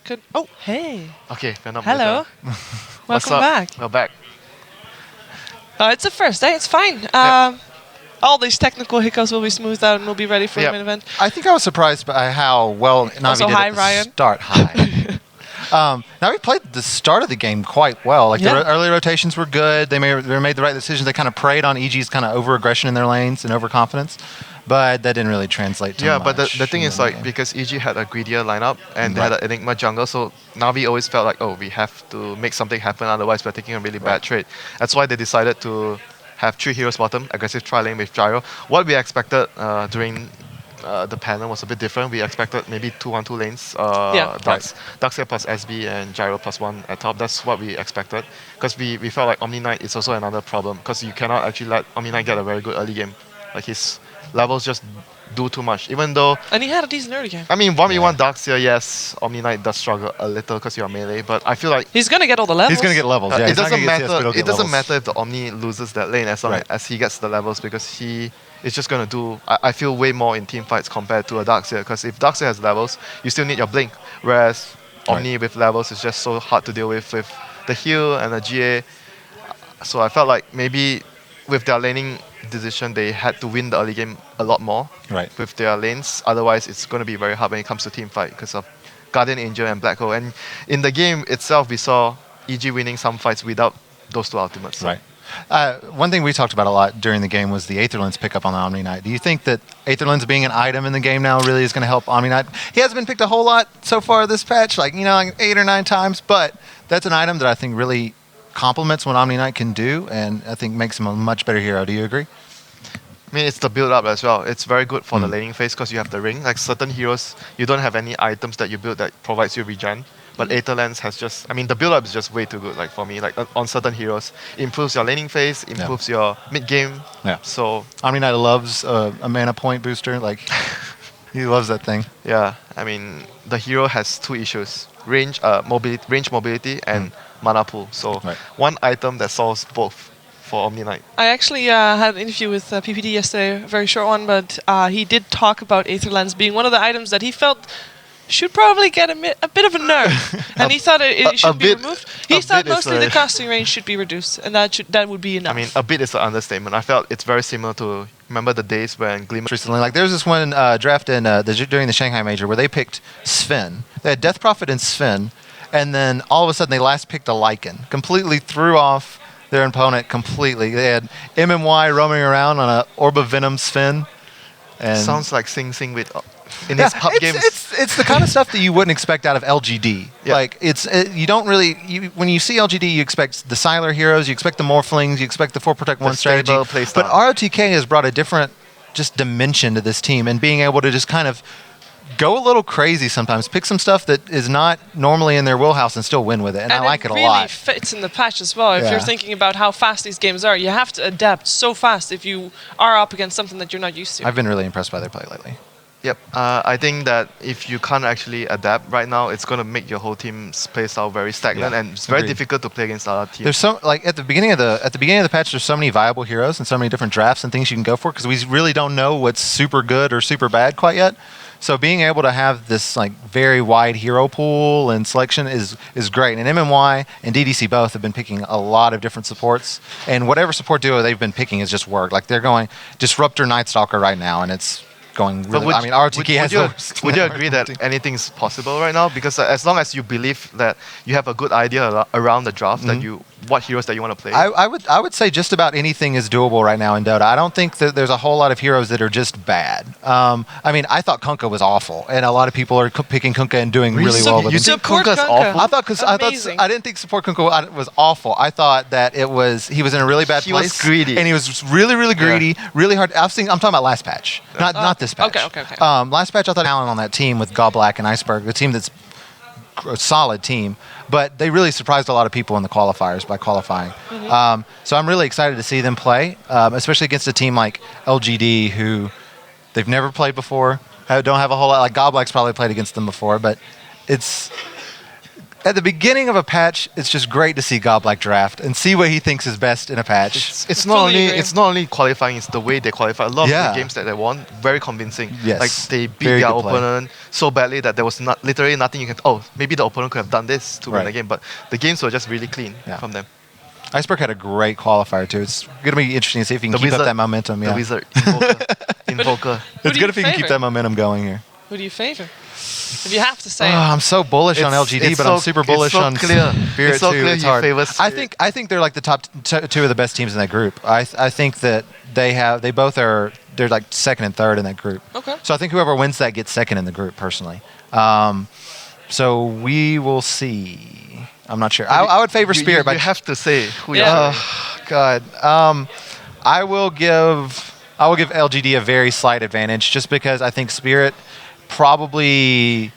Good. Oh, hey. Okay, we're not Hello. meta. Welcome back. We're back. It's the first day. It's fine. All these technical hiccups will be smoothed out and we'll be ready for the main event. I think I was surprised by how well Navi Also, did hi, at the Ryan. start. Hi. Navi played the start of the game quite well. Like the early rotations were good. They made the right decisions. They kind of preyed on EG's kind of over-aggression in their lanes and overconfidence. But that didn't really translate to much. Yeah, but the thing is, like, because EG had a greedier lineup and they had an Enigma jungle, so Navi always felt like, oh, we have to make something happen, otherwise we're taking a really bad trade. That's why they decided to have 3 heroes bottom, aggressive tri-lane with Gyro. What we expected during the panel was a bit different. We expected maybe 2-1-2 lanes, Darkseer plus SB and Gyro plus 1 at top. That's what we expected. Because we felt like Omni Knight is also another problem, because you cannot actually let Omni Knight get a very good early game. Like, his levels just do too much, even though... And he had a decent early game. I mean, 1v1 Darkseer, yes, Omni Knight does struggle a little because you're melee, but I feel like... He's going to get all the levels. He's going to get levels, yeah. It doesn't matter. It doesn't matter if the Omni loses that lane as long as he gets the levels, because he is just going to do, I feel, way more in team fights compared to a Darkseer, because if Darkseer has levels, you still need your blink, whereas Omni with levels is just so hard to deal with the heal and the GA. So I felt like maybe with their laning decision, they had to win the early game a lot more with their lanes. Otherwise, it's going to be very hard when it comes to team fight because of Guardian Angel and Black Hole. And in the game itself, we saw EG winning some fights without those 2 ultimates. So. One thing we talked about a lot during the game was the Aetherlens pickup on the Omni Knight. Do you think that Aetherlens being an item in the game now really is going to help Omni Knight? He hasn't been picked a whole lot so far this patch, like 8 or 9 times, but that's an item that I think really complements what Omni Knight can do, and I think makes him a much better hero. Do you agree? I mean, it's the build-up as well. It's very good for the laning phase because you have the ring. Like certain heroes, you don't have any items that you build that provides you regen. But Aetherlens has just, I mean, the build-up is just way too good. Like for me, like on certain heroes, improves your laning phase, improves your mid-game. Yeah. So Omni Knight loves a mana point booster. Like he loves that thing. Yeah, I mean, the hero has 2 issues: range mobility, and mana pool. So one item that solves both for Omni Knight. I actually had an interview with PPD yesterday, a very short one, but he did talk about Aetherlens being one of the items that he felt should probably get a bit of a nerf, and he thought it should be removed. He thought mostly the casting range should be reduced, and that would be enough. I mean, a bit is an understatement. I felt it's very similar to, remember the days when Glimmer... Recently, like there's this one draft during the Shanghai Major where they picked Sven. They had Death Prophet and Sven, and then all of a sudden they last picked a Lycan. Completely threw off their opponent completely. They had MMY roaming around on a Orb of Venom Sven. And sounds like Sing Sing with... in his pub games. It's the kind of stuff that you wouldn't expect out of LGD. Like you don't really when you see LGD, you expect the Sylar heroes, you expect the Morphlings, you expect the 4 Protect 1 strategy. But ROTK has brought a different just dimension to this team, and being able to just kind of go a little crazy sometimes, pick some stuff that is not normally in their wheelhouse and still win with it, and I like it a lot. And it really fits in the patch as well. If you're thinking about how fast these games are, you have to adapt so fast if you are up against something that you're not used to. I've been really impressed by their play lately. Yep, I think that if you can't actually adapt right now, it's going to make your whole team's play style very stagnant, and it's very difficult to play against other teams. There's so at the beginning of the patch, there's so many viable heroes and so many different drafts and things you can go for, because we really don't know what's super good or super bad quite yet. So being able to have this like very wide hero pool and selection is great. And MMY and DDC both have been picking a lot of different supports, and whatever support duo they've been picking has just worked. Like they're going Disruptor Night Stalker right now, and it's going really. I mean, RTK has. Would you agree that anything's possible right now? Because as long as you believe that you have a good idea around the draft, that what heroes that you want to play. I would say just about anything is doable right now in Dota. I don't think that there's a whole lot of heroes that are just bad. I mean, I thought Kunkka was awful, and a lot of people are picking Kunkka and doing really well with him. You think Kunkka's awful? I didn't think support Kunkka was awful. I thought that he was in a really bad place. He was greedy, and he was really greedy, really hard. I'm talking about last patch, not this patch. Okay. Last patch, I thought talent on that team with Goblack and Iceberg, a team that's a solid team, but they really surprised a lot of people in the qualifiers by qualifying. So I'm really excited to see them play, especially against a team like LGD, who they've never played before, don't have a whole lot. Like Goblack's probably played against them before, but it's at the beginning of a patch, it's just great to see Godlike draft and see what he thinks is best in a patch. It's not only qualifying; it's the way they qualify. A lot of the games that they won, very convincing. Yes. Like they beat their opponent so badly that there was literally nothing you can. Oh, maybe the opponent could have done this to win the game, but the games were just really clean from them. Iceberg had a great qualifier too. It's going to be interesting to see if he can keep up that momentum. The Wizard Invoker. It's good if he can keep that momentum going here. Who do you favor? If you have to say, I'm so bullish on LGD, but I'm super bullish on Spirit it's so too. clear It's hard. I think they're like the top two of the best teams in that group. I think that they're like second and third in that group. Okay. So I think whoever wins that gets second in the group personally. So we will see. I'm not sure. I would favor Spirit. You have to say who you're God. I will give LGD a very slight advantage just because I think Spirit probably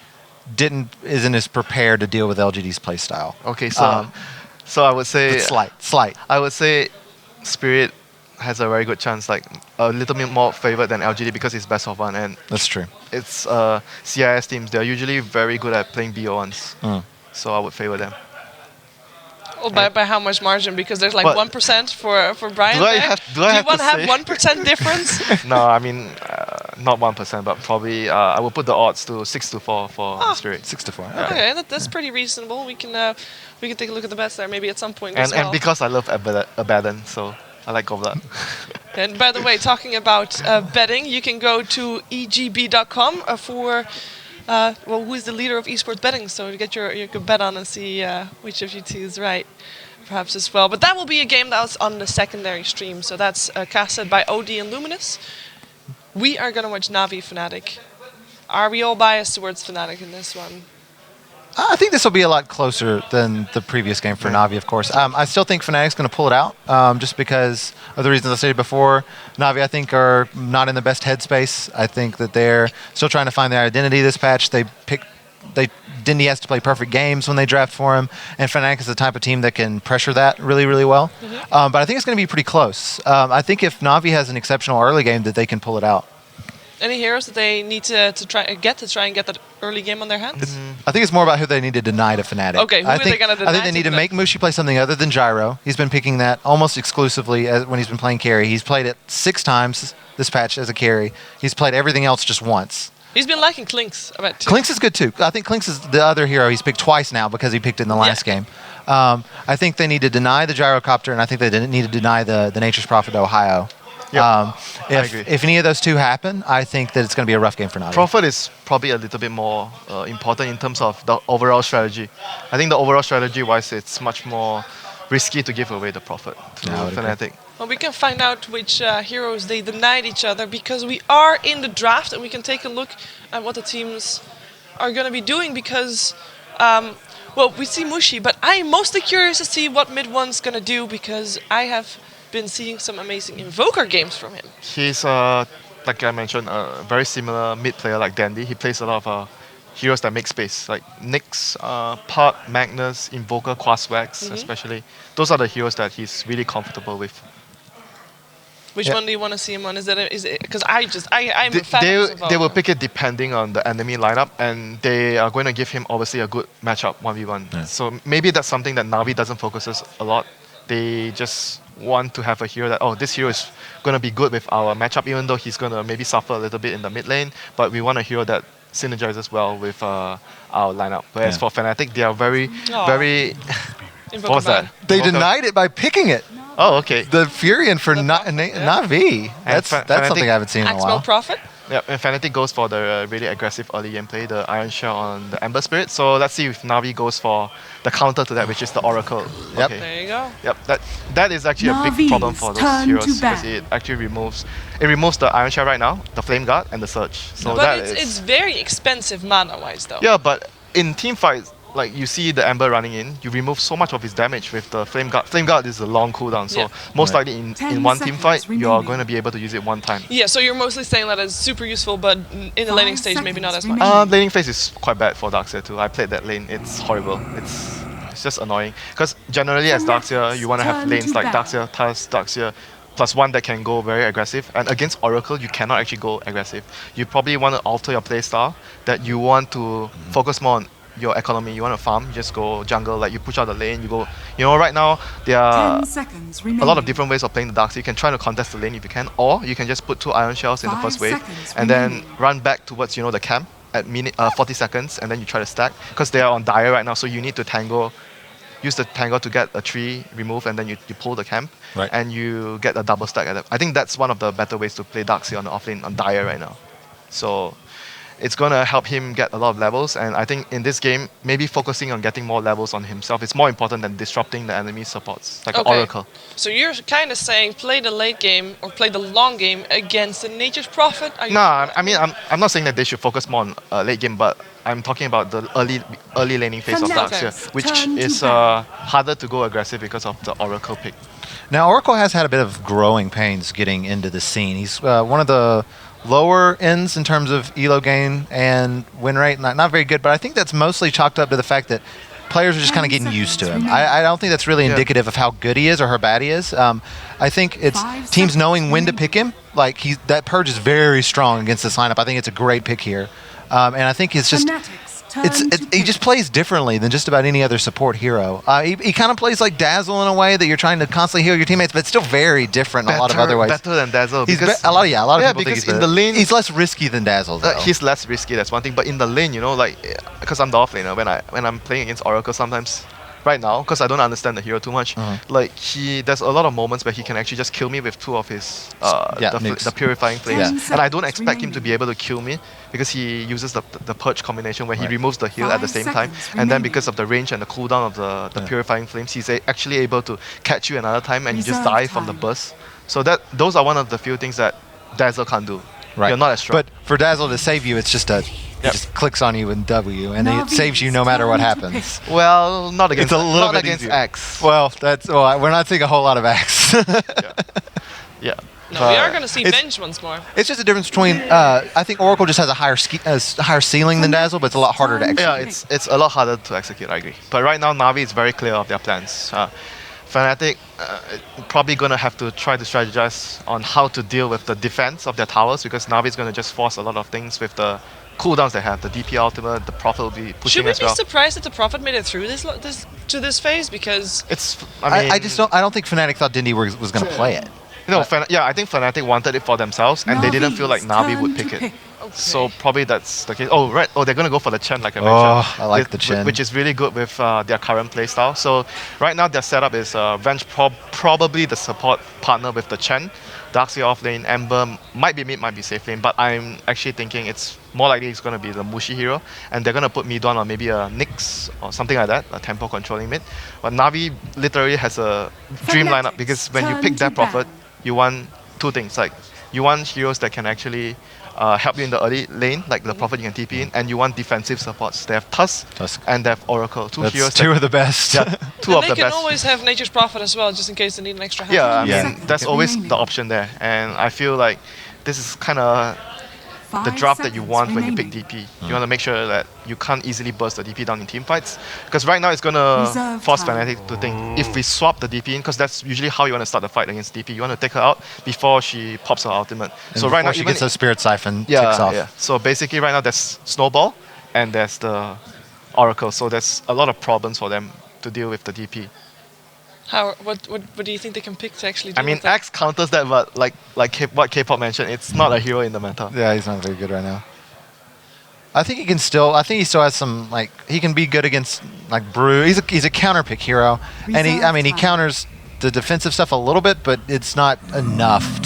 isn't as prepared to deal with LGD's playstyle. Okay, so I would say slight. I would say Spirit has a very good chance, like a little bit more favored than LGD because it's best of one, and that's true. It's CIS teams. They're usually very good at playing BO1s, so I would favor them. Oh, by how much margin? Because there's like 1% for Do you want to have 1% difference? No, I mean not 1%, but probably I will put the odds to 6-4 for Spirit. 6-4. Yeah. Okay, that's pretty reasonable. We can take a look at the bets there maybe at some point and because I love Abaddon, so I like Goblet. And by the way, talking about betting, you can go to egb.com for who is the leader of esports betting, so to get your good bet on and see which of you two is right, perhaps as well. But that will be a game that was on the secondary stream, so that's casted by OD and Luminous. We are going to watch Na'Vi Fnatic. Are we all biased towards Fnatic in this one? I think this will be a lot closer than the previous game for Na'Vi, of course. I still think Fnatic's going to pull it out, just because of the reasons I stated before. Na'Vi, I think, are not in the best headspace. I think that they're still trying to find their identity this patch. Dindy has to play perfect games when they draft for him, and Fnatic is the type of team that can pressure that really, really well. But I think it's going to be pretty close. I think if Na'Vi has an exceptional early game, that they can pull it out. Any heroes that they need to try and get that early game on their hands? I think it's more about who they need to deny to Fnatic. Okay, who are they going to deny? I think they need to make Mushi play something other than Gyro. He's been picking that almost exclusively when he's been playing carry. He's played it 6 times this patch as a carry. He's played everything else just once. He's been liking Klinks a bit too. Klinks is good too. I think Klinks is the other hero he's picked twice now because he picked it in the last game. I think they need to deny the Gyrocopter, and I think they need to deny the Nature's Prophet Ohio. Yep. If any of those two happen, I think that it's going to be a rough game for Na'Vi. Prophet is probably a little bit more important in terms of the overall strategy. I think the overall strategy-wise, it's much more risky to give away the Prophet to Fnatic. Well, we can find out which heroes they denied each other because we are in the draft and we can take a look at what the teams are going to be doing because, we see Mushi, but I'm mostly curious to see what mid one's going to do because I have been seeing some amazing Invoker games from him. He's, like I mentioned, a very similar mid player like Dandy. He plays a lot of heroes that make space, like Nyx, Part, Magnus, Invoker, Quaswax, especially. Those are the heroes that he's really comfortable with. Which one do you want to see him on? Is it because I'm a fan of They will pick it depending on the enemy lineup, and they are going to give him obviously a good matchup 1v1. Yeah. So maybe that's something that Na'Vi doesn't focus a lot. They just want to have a hero that, this hero is going to be good with our matchup, even though he's going to maybe suffer a little bit in the mid lane, but we want a hero that synergizes well with our lineup. Whereas for Fnatic, they are very... What was that? They denied it by picking it. Oh, okay. The Furion for Na'Vi. That's something I haven't seen in a while. Prophet? Yeah, and Fnatic goes for the really aggressive early game play, the Iron Shell on the Ember Spirit. So let's see if Na'Vi goes for the counter to that, which is the Oracle. Yep. Okay. There you go. Yep, that is actually a big problem for those heroes because it actually removes the Iron Shell right now, the Flame Guard, and the Surge. So but it's very expensive mana-wise though. Yeah, but in team fights, like you see the Ember running in, you remove so much of his damage with the Flame Guard. Flame Guard is a long cooldown, so most likely in one team fight, you are going to be able to use it one time. Yeah, so you're mostly saying that it's super useful, but in the laning stage, maybe not as much. Laning phase is quite bad for Darkseer too. I played that lane, it's horrible. It's just annoying. Because generally as Darkseer, you want to have lanes like Darkseer, Taz, Darkseer, plus one that can go very aggressive. And against Oracle, you cannot actually go aggressive. You probably want to alter your playstyle, that you want to focus more on your economy, you want to farm, you just go jungle, like you push out the lane, you go, right now there are 10 seconds a lot of different ways of playing the Dark, so you can try to contest the lane if you can, or you can just put 2 Iron Shells in the 5 first wave, seconds and then remaining. run back towards, the camp at 40 seconds, and then you try to stack, because they are on Dire right now, so you need to tango, use the tango to get a tree removed, and then you pull the camp, and you get a double stack at it. I think that's one of the better ways to play Darkseid on the offlane on Dire right now. So it's going to help him get a lot of levels, and I think in this game, maybe focusing on getting more levels on himself is more important than disrupting the enemy supports, like Oracle. So you're kind of saying play the late game or play the long game against the Nature's Prophet? No, I mean, I'm not saying that they should focus more on late game, but I'm talking about the early laning phase of Darkseid, which is harder to go aggressive because of the Oracle pick. Now, Oracle has had a bit of growing pains getting into the scene. He's one of the lower ends in terms of elo gain and win rate. Not very good, but I think that's mostly chalked up to the fact that players are just kind of getting used to him. I don't think that's really indicative of how good he is or how bad he is. I think it's teams knowing when to pick him. Like that Purge is very strong against this lineup. I think it's a great pick here. And I think it's just... he just plays differently than just about any other support hero. He kind of plays like Dazzle in a way that you're trying to constantly heal your teammates, but it's still very different in a lot of other ways. Better than Dazzle. He's a lot of people think he's in the lane, he's less risky than Dazzle. Though. He's less risky. That's one thing. But in the lane, because I'm the offlaner, when I'm playing against Oracle, sometimes. Right now, because I don't understand the hero too much, there's a lot of moments where he can actually just kill me with 2 of his the purifying flames, and I don't expect him to be able to kill me because he uses the purge combination where he removes the heal at the same time, and then because of the range and the cooldown of the purifying flames, he's actually able to catch you another time and you just die from the burst. So those are one of the few things that Dazzle can't do. You're not as strong. But for Dazzle to save you, it's just it just clicks on you with W, and it saves you no matter what happens. Well, not against it's a little bit against easier. Axe. Well, we're not seeing a whole lot of Axe. Yeah. No, we are going to see Venge once more. It's just a difference between. I think Oracle just has a higher ceiling than Dazzle, but it's a lot harder to execute. Yeah, it's a lot harder to execute. I agree. But right now, Na'Vi is very clear of their plans. Fnatic probably going to have to try to strategize on how to deal with the defense of their towers, because Na'Vi is going to just force a lot of things with the cooldowns they have. The DP ultimate, the Prophet will be pushing as well. Should we be surprised that the Prophet made it through this phase? Because it's. I don't think Fnatic thought Dindy was going to play it. No, I think Fnatic wanted it for themselves, and they didn't feel like Na'Vi would pick it. Okay. So probably that's the case. Oh, right. Oh, they're going to go for the Chen, like I mentioned. Oh, I like the Chen. Which is really good with their current playstyle. So right now their setup is Venge probably the support partner with the Chen. Darkseid off lane, Ember might be mid, might be safe lane, but I'm actually thinking it's more likely it's going to be the Mushi hero, and they're going to put Midon on maybe a Nyx or something like that, a tempo controlling mid. But Na'Vi literally has a dream lineup, because when you pick that Prophet, you want 2 things. Like, you want heroes that can actually help you in the early lane, like the Prophet you can TP in, and you want defensive supports. They have Tusk and they have Oracle. That's heroes. Two of the best. Yeah, two of the best. They can always have Nature's Prophet as well, just in case they need an extra hand. Yeah, I mean, that's always the option there. And I feel like this is kind of the draft that you want when you pick DP. You want to make sure that you can't easily burst the DP down in team fights, because right now it's going to force Fnatic to think, if we swap the DP in, because that's usually how you want to start the fight against DP. You want to take her out before she pops her ultimate. And so right now, she gets a Spirit Siphon, ticks off. Yeah. So basically right now there's Snowball and there's the Oracle. So there's a lot of problems for them to deal with the DP. What do you think they can pick to actually do? I mean, Axe counters that, but like what K-pop mentioned, it's not a hero in the meta. Yeah, he's not very good right now. I think he still has some, like, he can be good against like Brew. He's a counter pick hero, and he counters the defensive stuff a little bit, but it's not enough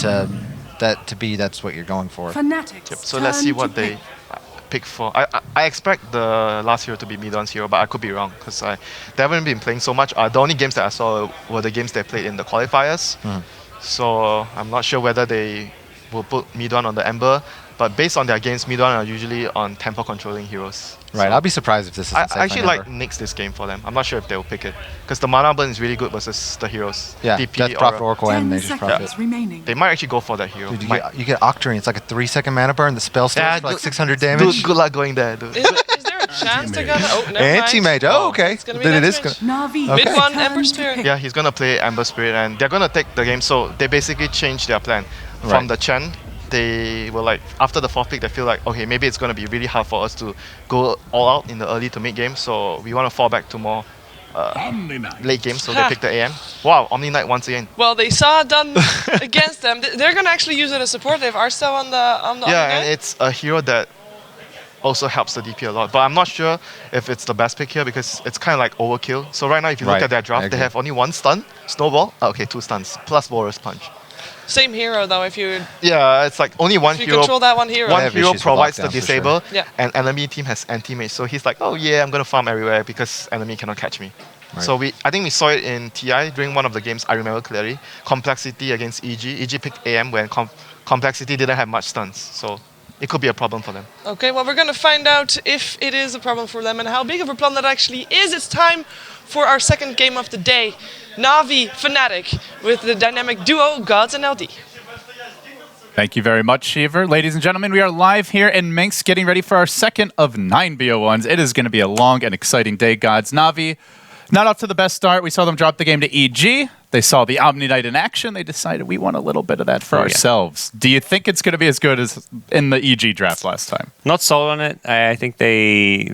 that's what you're going for. Fnatic. Yep. So let's see what they pick for. I expect the last hero to be Midon's hero, but I could be wrong, because they haven't been playing so much. The only games that I saw were the games they played in the qualifiers. So I'm not sure whether they will put Midon on the Ember, but based on their games, Midon are usually on tempo controlling heroes. Right, so I'll be surprised if this is. I actually like Nyx this game for them. I'm not sure if they'll pick it, because the mana burn is really good versus the heroes. Yeah, DP that's Prophet Oracle and Nature's Prophet. They might actually go for that hero. Dude, you get Octarine. It's like a 3-second mana burn. The spell starts for like 600 damage. Dude, good luck going there, dude. Is there a chance to get? Oh, never mind. Anti-mage. Oh, okay. It's gonna be Then it is Anti-Mage. gonna. Mid one Ember Spirit. Yeah, he's gonna play Ember Spirit, and they're gonna take the game. So they basically changed their plan from the Chen they were like, after the 4th pick, they feel like, okay, maybe it's going to be really hard for us to go all out in the early to mid game, so we want to fall back to more late game, so they picked the AM. Wow, Omni Knight once again. Well, they saw it done against them. They're going to actually use it as support. They have Arcel on the Yeah, and it's a hero that also helps the DP a lot. But I'm not sure if it's the best pick here because it's kind of like overkill. So right now, if you look at their draft, they have only 1 stun, Snowball, okay, 2 stuns, plus Boris Punch. Same hero though, if you... Yeah, it's like only one you hero. control that one hero. One hero provides the disable, yeah. and enemy team has anti-mage. So he's like, oh yeah, I'm going to farm everywhere because enemy cannot catch me. Right. So I think we saw it in TI during one of the games, I remember clearly. Complexity against EG. EG picked AM when Complexity didn't have much stuns. So it could be a problem for them. Okay, well, we're going to find out if it is a problem for them and how big of a problem that actually is. It's time for our second game of the day. Na'Vi Fnatic with the dynamic duo GoDz and LD. Thank you very much, Shiver. Ladies and gentlemen, we are live here in Minsk getting ready for our second of 9 BO1s. It is going to be a long and exciting day, GoDz. Na'Vi, not off to the best start. We saw them drop the game to EG. They saw the Omni Knight in action. They decided we want a little bit of that for ourselves. Do you think it's going to be as good as in the EG draft last time? Not sold on it. I think they,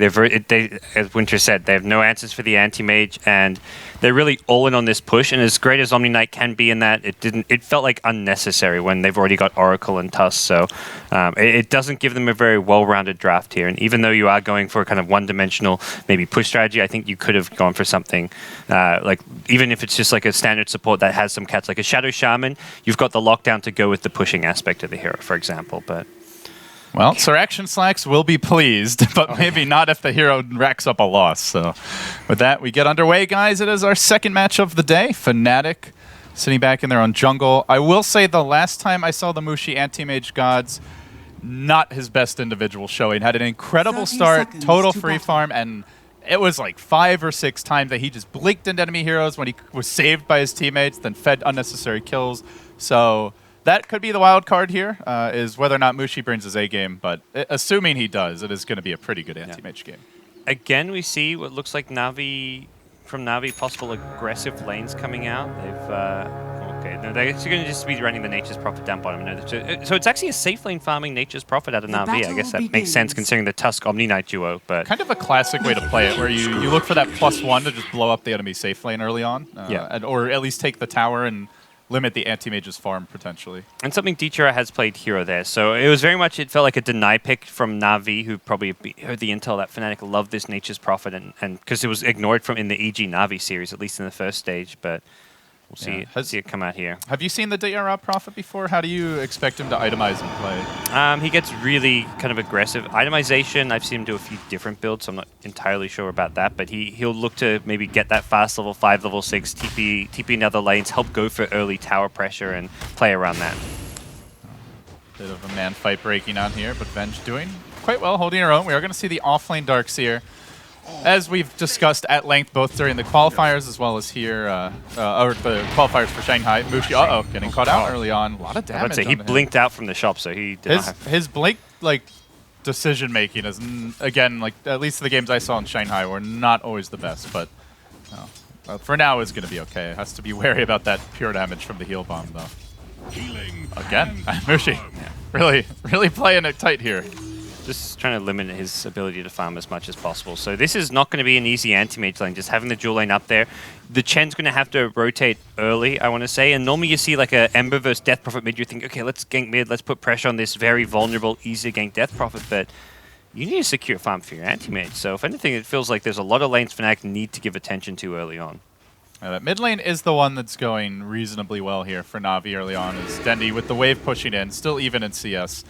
as Winter said, they have no answers for the anti-mage, and they're really all in on this push. And as great as Omni Knight can be in that, it felt like unnecessary when they've already got Oracle and Tusk. So it doesn't give them a very well-rounded draft here. And even though you are going for a kind of one-dimensional, maybe push strategy, I think you could have gone for something like, even if it's just like a standard support that has some cats, like a Shadow Shaman, you've got the lockdown to go with the pushing aspect of the hero, for example. But well, Sir Action Slacks will be pleased, but maybe not if the hero racks up a loss. So with that, we get underway, guys. It is our second match of the day. Fnatic sitting back in their own jungle. I will say the last time I saw the Mushi anti-mage GoDz, not his best individual showing. Had an incredible start, total free farm, and it was like 5 or 6 times that he just blinked into enemy heroes when he was saved by his teammates, then fed unnecessary kills. So that could be the wild card here, is whether or not Mushi brings his A game. But assuming he does, it is going to be a pretty good anti-mage game. Again, we see what looks like Na'Vi, from Na'Vi, possible aggressive lanes coming out. Okay, no, they're actually going to just be running the Nature's Prophet down bottom. So it's actually a safe lane farming Nature's Prophet out of Na'Vi. I guess that makes sense considering the Tusk Omni Knight duo. But kind of a classic way to play it, where you look for that +1 to just blow up the enemy safe lane early on, or at least take the tower and limit the anti-mage's farm potentially. And something Dechira has played hero there. So it was very much, it felt like a deny pick from Na'Vi, who probably heard the intel that Fnatic loved this Nature's Prophet, and because it was ignored from in the EG Na'Vi series, at least in the first stage. But we'll see it come out here. Have you seen the Dechira Prophet before? How do you expect him to itemize and play? He gets really kind of aggressive. Itemization, I've seen him do a few different builds, so I'm not entirely sure about that, but he'll look to maybe get that fast level 5, level 6, TP in other lanes, help go for early tower pressure and play around that. Bit of a man fight breaking on here, but Venge doing quite well, holding her own. We are going to see the offlane Darkseer, as we've discussed at length, both during the qualifiers as well as here, or the qualifiers for Shanghai. Mushi, getting caught out early on. A lot of damage. I'd say he blinked out from the shop, so he did not have... His blink, like, decision making is, again, like, at least the games I saw in Shanghai were not always the best, but for now it's going to be okay. It has to be wary about that pure damage from the heal bomb, though. Again, Mushi, really playing it tight here. Just trying to limit his ability to farm as much as possible. So this is not going to be an easy anti-mage lane, just having the dual lane up there. The Chen's going to have to rotate early, I want to say. And normally you see like a Ember versus Death Prophet mid, you think, okay, let's gank mid, let's put pressure on this very vulnerable, easy to gank Death Prophet, but you need a secure farm for your anti-mage. So if anything, it feels like there's a lot of lanes Fnatic need to give attention to early on. That mid lane is the one that's going reasonably well here for Na'Vi early on, is Dendi with the wave pushing in, still even in CS.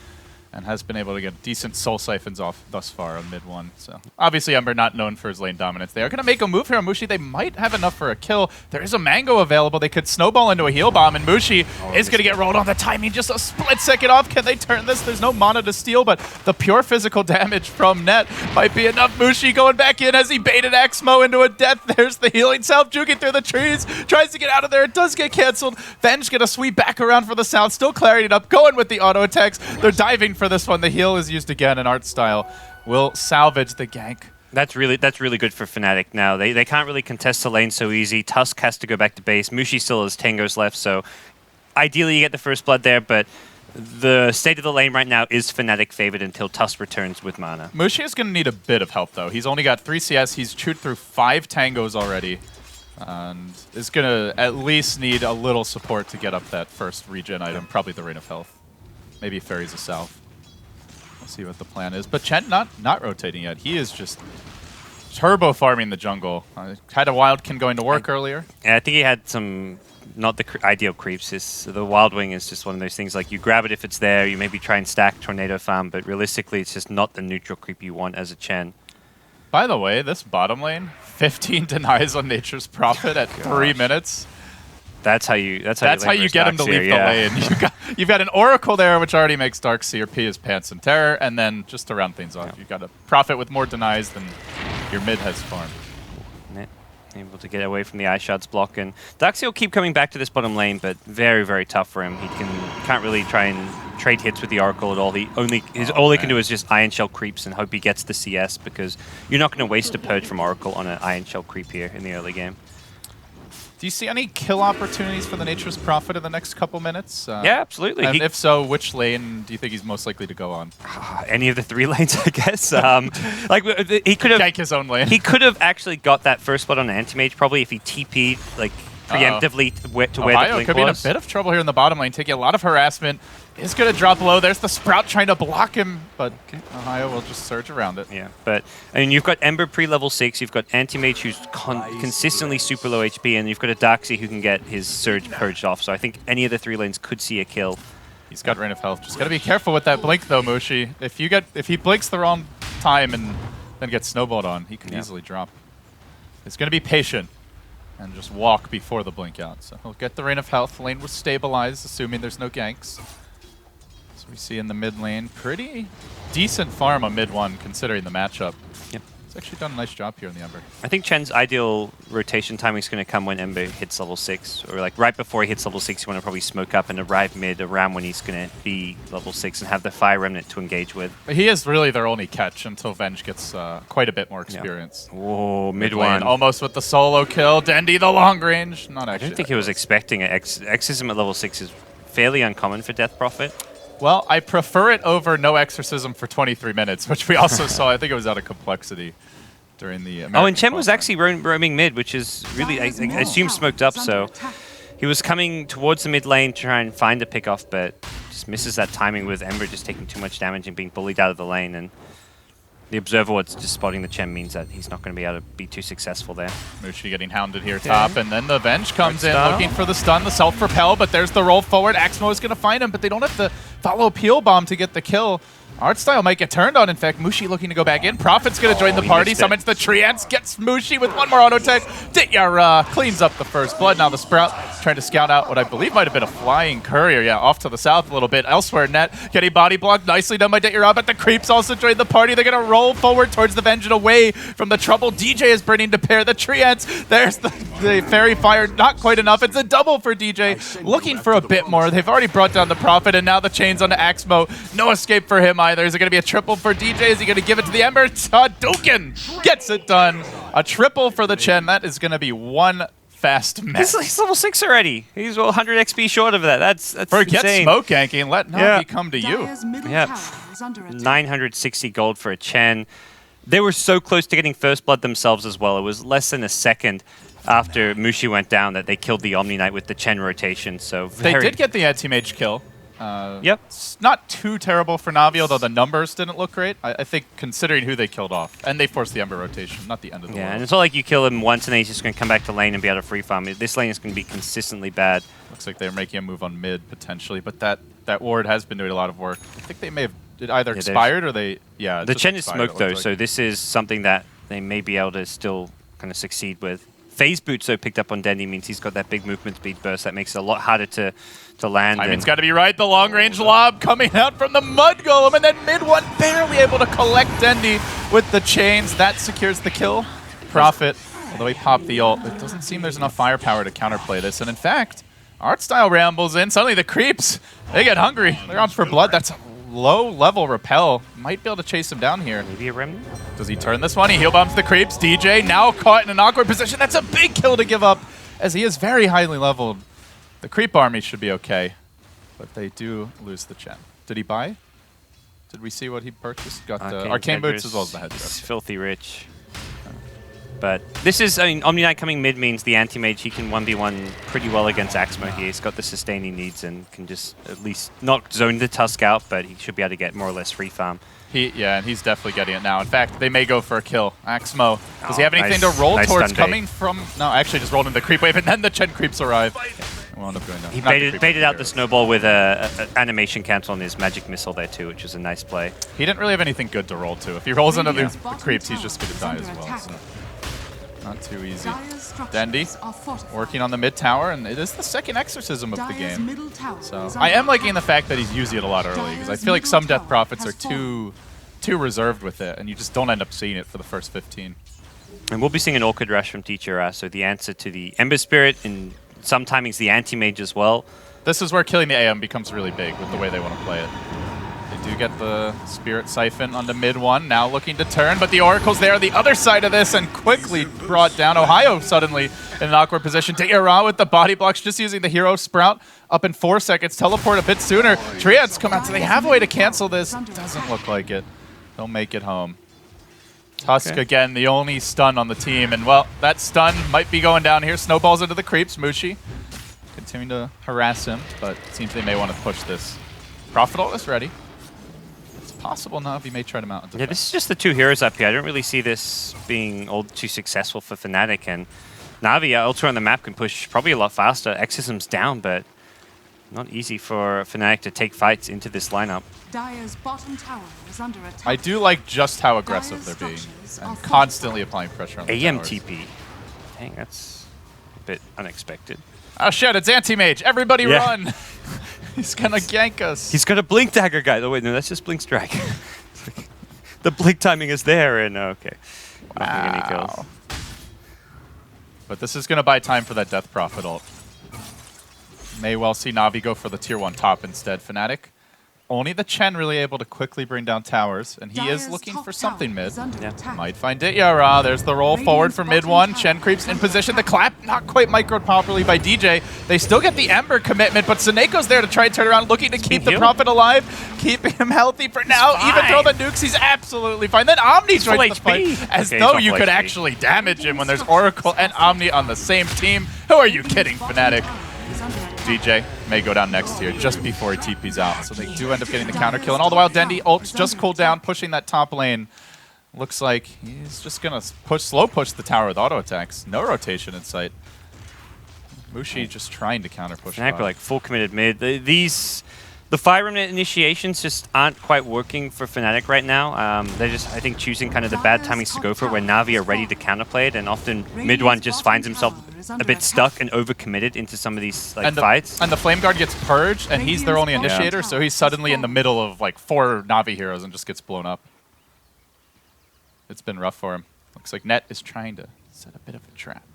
And has been able to get decent soul siphons off thus far on mid one. So obviously Ember not known for his lane dominance. They are going to make a move here on Mushi. They might have enough for a kill. There is a mango available. They could snowball into a heal bomb, and Mushi is going to get rolled on the timing. Just a split second off. Can they turn this? There's no mana to steal, but the pure physical damage from Net might be enough. Mushi going back in as he baited Axmo into a death. There's the healing self juking through the trees. Tries to get out of there. It does get canceled. Venge going to sweep back around for the sound. Still clearing it up. Going with the auto attacks. They're diving for this one. The heal is used again, and Art Style will salvage the gank. That's really good for Fnatic now. They can't really contest the lane so easy. Tusk has to go back to base. Mushi still has Tangos left, so ideally you get the first blood there, but the state of the lane right now is Fnatic favored until Tusk returns with mana. Mushi is going to need a bit of help, though. He's only got 3 CS. He's chewed through 5 tangos already. And is going to at least need a little support to get up that first regen item, probably the Rain of Health. Maybe Fairies of South. We'll see what the plan is. But Chen not rotating yet. He is just turbo farming the jungle. Had a Wildkin going to work earlier. Yeah, I think he had some... not the ideal creeps. The Wild Wing is just one of those things, like you grab it if it's there, you maybe try and stack Tornado Farm, but realistically it's just not the neutral creep you want as a Chen. By the way, this bottom lane, 15 denies on Nature's Prophet at 3 minutes. That's how you get him to leave the lane. You've got an Oracle there, which already makes Darkseer P his pants in terror, and then just to round things off, you've got a Prophet with more denies than your mid has farmed. Able to get away from the Ice Shards block, and Darkseer will keep coming back to this bottom lane, but very, very tough for him. He can't really try and trade hits with the Oracle at all. All he can do is just Iron Shell creeps and hope he gets the CS, because you're not going to waste a purge from Oracle on an Iron Shell creep here in the early game. Do you see any kill opportunities for the Nature's Prophet in the next couple minutes? Yeah, absolutely. And if so, which lane do you think he's most likely to go on? Any of the 3 lanes, I guess. Like he could have gank his own lane. He could have actually got that first spot on Anti-Mage probably if he TP'd like preemptively to where the blink could be in a bit of trouble here in the bottom lane, taking a lot of harassment. Is going to drop low. There's the Sprout trying to block him, but Ohio will just surge around it. Yeah, but I mean, you've got Ember pre-level 6, you've got Anti-Mage who's consistently super low HP, and you've got a Darkseer who can get his Surge purged off. So I think any of the 3 lanes could see a kill. He's got Rain of Health. Just got to be careful with that blink, though, Mushi. If he blinks the wrong time and then gets snowballed on, he could easily drop. He's going to be patient and just walk before the blink out. So he'll get the Rain of Health. Lane will stabilize, assuming there's no ganks. So we see in the mid lane, pretty decent farm on mid 1, considering the matchup. Yep. He's actually done a nice job here in the Ember. I think Chen's ideal rotation timing is going to come when Ember hits level 6, or like right before he hits level 6, you want to probably smoke up and arrive mid around when he's going to be level 6 and have the Fire Remnant to engage with. But he is really their only catch until Venge gets quite a bit more experience. Yeah. Whoa, mid lane, 1. Almost with the solo kill. Dendy, the long range. Not actually. I don't think he was expecting it. Exorcism at level 6 is fairly uncommon for Death Prophet. Well, I prefer it over no Exorcism for 23 minutes, which we also saw. I think it was out of complexity during the American and Chen was actually roaming mid, which is really, I assume, smoked up, so he was coming towards the mid lane to try and find a pick-off, but just misses that timing with Ember just taking too much damage and being bullied out of the lane, and the Observer Ward's just spotting the Chen means that he's not going to be able to be too successful there. Mushi getting hounded here top, and then the Venge comes in looking for the stun, the self-propel, but there's the roll forward. Axmo is going to find him, but they don't have the follow Peel Bomb to get the kill. Artstyle might get turned on. In fact, Mushi looking to go back in. Prophet's going to join the party. Summons the Treants, gets Mushi with one more auto tech. Dityar cleans up the first blood. Now the Sprout trying to scout out what I believe might have been a flying courier. Yeah, off to the south a little bit. Elsewhere, Net getting body blocked. Nicely done by Dityar, but the creeps also join the party. They're going to roll forward towards the Venge and away from the trouble. DJ is burning to pair the Treants. There's the Fairy Fire. Not quite enough. It's a double for DJ. Looking for a bit more. They've already brought down the Prophet, and now the chains onto Axmo. No escape for him either. Is it going to be a triple for DJ? Is he going to give it to the Ember? Hadouken gets it done. A triple for the Chen. That is going to be one fast mess. He's level 6 already. He's 100 XP short of that. That's Forget insane. smoke ganking. Let Navi come to you. Yeah, 960 gold for a Chen. They were so close to getting first blood themselves as well. It was less than a second after Mushi went down that they killed the Omni Knight with the Chen rotation. So they did get the anti-mage kill. Yep. It's not too terrible for Navi, although the numbers didn't look great. I think considering who they killed off. And they forced the Ember rotation, not the end of the world. Yeah, and it's not like you kill him once and then he's just going to come back to lane and be able to free farm. This lane is going to be consistently bad. Looks like they're making a move on mid, potentially. But that ward has been doing a lot of work. I think they may have either expired or they... Yeah, the Chen is smoked, though, so this is something that they may be able to still kind of succeed with. Phase Boot so picked up on Dendy means he's got that big movement speed burst that makes it a lot harder to land. Timing's got to be right. The long-range lob coming out from the Mud Golem, and then mid one barely able to collect Dendy with the chains. That secures the kill. Prophet, although he popped the ult, it doesn't seem there's enough firepower to counterplay this. And in fact, Artstyle rambles in. Suddenly the creeps, they get hungry. They're on for blood. That's a low-level repel. Might be able to chase him down here. Maybe a remnant? Does he turn this one? He heal bombs the creeps. DJ now caught in an awkward position. That's a big kill to give up, as he is very highly leveled. The creep army should be okay. But they do lose the Chen. Did he buy? Did we see what he purchased? Got the Arcane Boots as well as the headdress. He's filthy rich. But this is, I mean, Omni Knight coming mid means the anti-mage, he can 1v1 pretty well against Axmo here. He's got the sustain he needs and can just at least not zone the Tusk out, but he should be able to get more or less free farm. Yeah, and he's definitely getting it now. In fact, they may go for a kill. Axmo, does he have anything to roll towards coming from? No, actually just rolled in the creep wave, and then the Chen creeps arrive. We'll end up going down. He baited out the snowball with a animation cancel on his magic missile there too, which was a nice play. He didn't really have anything good to roll to. If he rolls into the creeps, he's just going to die as well. So. Not too easy. Dendi working on the mid tower, and it is the second exorcism of the game. So I am liking the fact that he's using it a lot early, because I feel like some Death Prophets are too reserved with it, and you just don't end up seeing it for the first 15. And we'll be seeing an Orchid Rush from Teacher, so the answer to the Ember Spirit, and some timings the Anti-Mage as well. This is where killing the AM becomes really big with the way they want to play it. They do get the Spirit Siphon onto mid one, now looking to turn, but the Oracle's there on the other side of this and quickly brought down. Ohio suddenly in an awkward position. Te'era with the body blocks, just using the Hero Sprout up in 4 seconds. Teleport a bit sooner. Triads come out, so they have a way to cancel this. Doesn't look like it. They'll make it home. Tusk again, the only stun on the team, and well, that stun might be going down here. Snowballs into the creeps. Mushi continuing to harass him, but it seems they may want to push this. Prophet ult is ready. Possible Navi may try to mount. Yeah, this is just the two heroes up here. I don't really see this being all too successful for Fnatic, and Navi, Ultra on the map can push probably a lot faster. Exorcism's down, but not easy for Fnatic to take fights into this lineup. Dire's bottom tower is under attack. I do like just how aggressive they're being and constantly applying pressure on the towers. TP. Dang, that's a bit unexpected. Oh shit, it's Anti-Mage. Everybody run! He's gonna gank us. He's got a Blink Dagger, guy. Oh wait, no, that's just Blink Strike. The Blink timing is there, and okay. Not getting any kills. But this is gonna buy time for that Death Prophet ult. May well see Navi go for the tier 1 top instead. Fnatic. Only the Chen really able to quickly bring down towers, and he is looking for something mid. Might find it. Yara. There's the roll forward for mid one. Chen creeps in position. The clap not quite microed properly by DJ. They still get the Ember commitment, but Saneko's there to try and turn around, looking to keep the Prophet alive, keeping him healthy for now. Even throw the nukes, he's absolutely fine. Then Omni joins the fight, as though you could actually damage him when there's Oracle and Omni on the same team. Who are you kidding, Fnatic? DJ may go down next here just before he TP's out. So they do end up getting the counter kill. And all the while, Dendi ult's just cooled down, pushing that top lane. Looks like he's just going to slow push the tower with auto attacks. No rotation in sight. Mushi just trying to counter push. Fnatic are like full committed mid. The Fire Remnant initiations just aren't quite working for Fnatic right now. They're just, I think, choosing kind of the bad timings to go for it when Navi are ready to counterplay it, and often mid one just finds himself a bit stuck and overcommitted into some of these fights. And the Flame Guard gets purged, and he's their only initiator, so he's suddenly in the middle of like 4 Navi heroes and just gets blown up. It's been rough for him. Looks like Net is trying to set a bit of a trap.